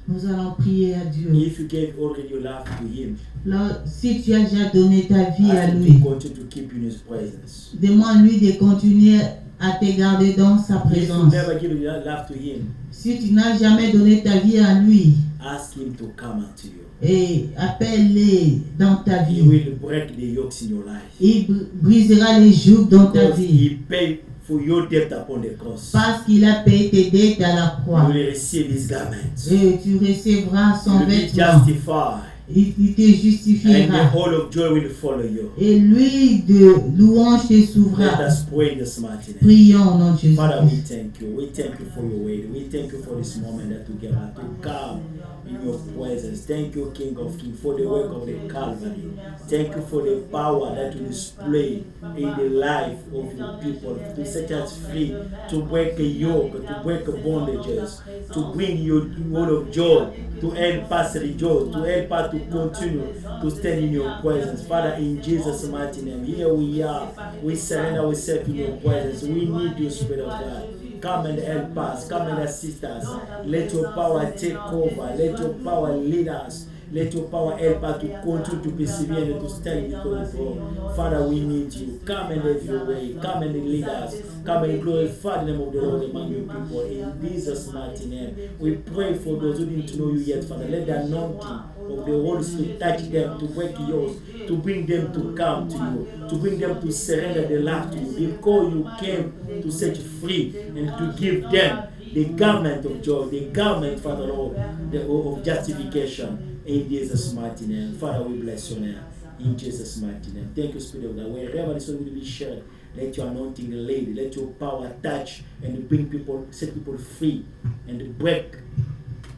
Nous allons prier à Dieu. If you gave already your life to Him, Alors, si tu as déjà donné ta vie à ask Him lui, to continue to keep you in His presence. demande-lui de continuer à te garder dans sa If you présence. never give your life to Him, Si tu n'as jamais donné ta vie à lui, ask Him to come unto you. et appelle-le dans ta He vie, will break the yokes in your life. il brisera les jougs dans ta Because vie. He paid for your debt upon the cross. Parce qu'il a payé tes dettes à la You croix. will receive His garments. Et tu recevras son You will be vêtement. justified. Il te And the justifiera. whole of joy will follow you. Et lui de louange te Let s'ouvra. us pray in this mighty name. Prions au nom de Jésus. Father, we thank you. We thank you for your word. We thank you for this moment that we get to come in your presence. Thank you, King of Kings, for the work of the Calvary. Thank you for the power that you display in the life of your people to set us free, to break a yoke, to break bondages, to bring you word of joy, to help us rejoice, to help us to continue to stand in your presence. Father, in Jesus' mighty name, here we are. We surrender ourselves in your presence. We need you, Spirit of God. Come and help us. Come and assist us. Let your power take over. Let your power lead us. Let your power help us to continue to persevere and to stand before you, Lord. Father, we need you. Come and have your way. Come and lead us. Come and glorify the name of the Lord among your people. In Jesus' mighty name, we pray for those who didn't know you yet, Father. Let the anointing of the Holy Spirit touch them, to break yours, to bring them to come to you, to bring them to surrender their life to you. Because you came to set free and to give them the garment of joy, the garment, Father Lord, of justification. In Jesus' mighty name. Father, we bless your name. In Jesus' mighty name. Thank you, Spirit of God. Wherever this will be shared, let your anointing lead, let your power touch and bring people, set people free and break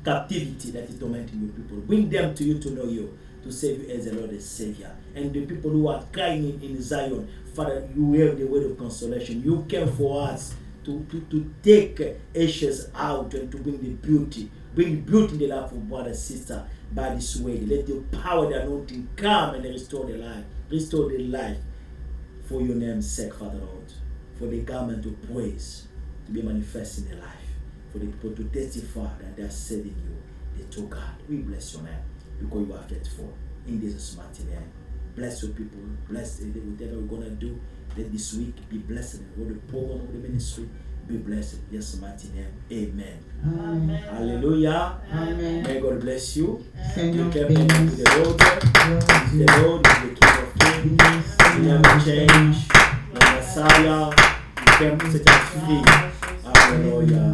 captivity that is tormenting your people. Bring them to you to know you, to save you as the Lord and Savior. And the people who are crying in Zion, Father, you have the word of consolation. You came for us to take ashes out and to bring the beauty in the life of brother and sister by this way. Let the power, the anointing come and restore the life for your name's sake, Father Lord, for the garment of praise to be manifest in their life, for the people to testify that they are serving you, the true God. We bless your name because you are faithful. In Jesus' mighty name, bless your people, bless whatever we're going to do. Let this week be blessed. Let the program of the ministry be blessed. Yes, mighty name. Amen. Amen. Hallelujah. Amen. May God bless you. Seigneur, You kept into bénisse. the Lord. The Lord is the King of Kings. He never change. The Messiah. He came to set us free. Hallelujah.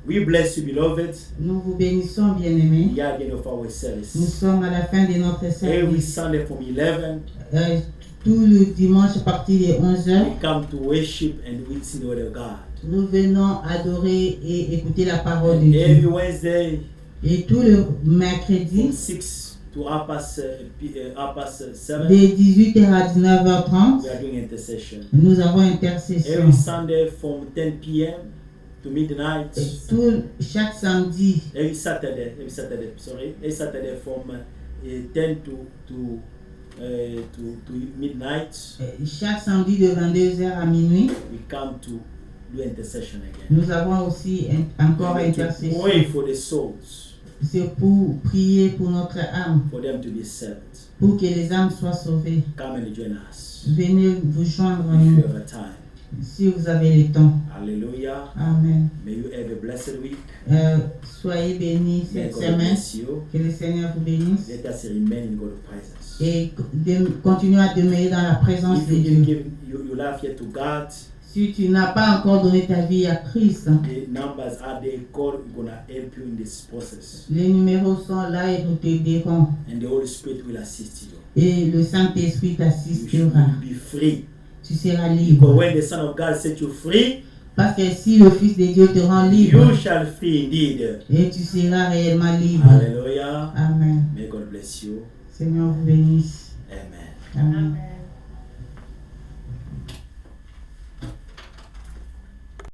We bless you, beloved. Nous vous bénissons, bien-aimés. We are at the end of our Nous service. sommes à la fin de notre Every service. Sunday from 11, Tout le dimanche à partir de 11h, we come to worship and we sing the word of God. nous venons adorer et écouter la parole de Every Dieu. Wednesday Et tout le from mercredi, 6 to half past 7, de 18h à 19h30, we are doing intercession. nous avons intercession. Every Sunday from 10 p.m. to midnight. Chaque samedi, Every Saturday from 10 to midnight. chaque samedi de 22h à minuit, We come to do intercession again. nous avons aussi encore We need to intercession. pray for the souls, C'est pour prier pour notre âme, for them to be saved. pour que les âmes soient sauvées. Come and join us Venez vous joindre à if you nous have a time. si vous avez le temps. Hallelujah. Amen. May you have a blessed week. Soyez bénis May cette God semaine. bless you. Que le Seigneur vous bénisse. Let us remain in God's presence. Et continuez à demeurer dans la présence If de you Dieu. didn't give your life yet to God, Si tu n'as pas encore donné ta vie à Christ, the numbers are there. God is going to help you in this process. les numéros sont là et nous t'aiderons. And the Holy Spirit will assist you. Et le Saint-Esprit You t'assistera. should be free. Tu seras Because libre. when the Son of God set you free, Parce que si le Fils de Dieu te rend libre, you shall free indeed. et tu seras réellement libre. Hallelujah. Amen. May God bless you. Seigneur vous bénisse. Amen. Amen.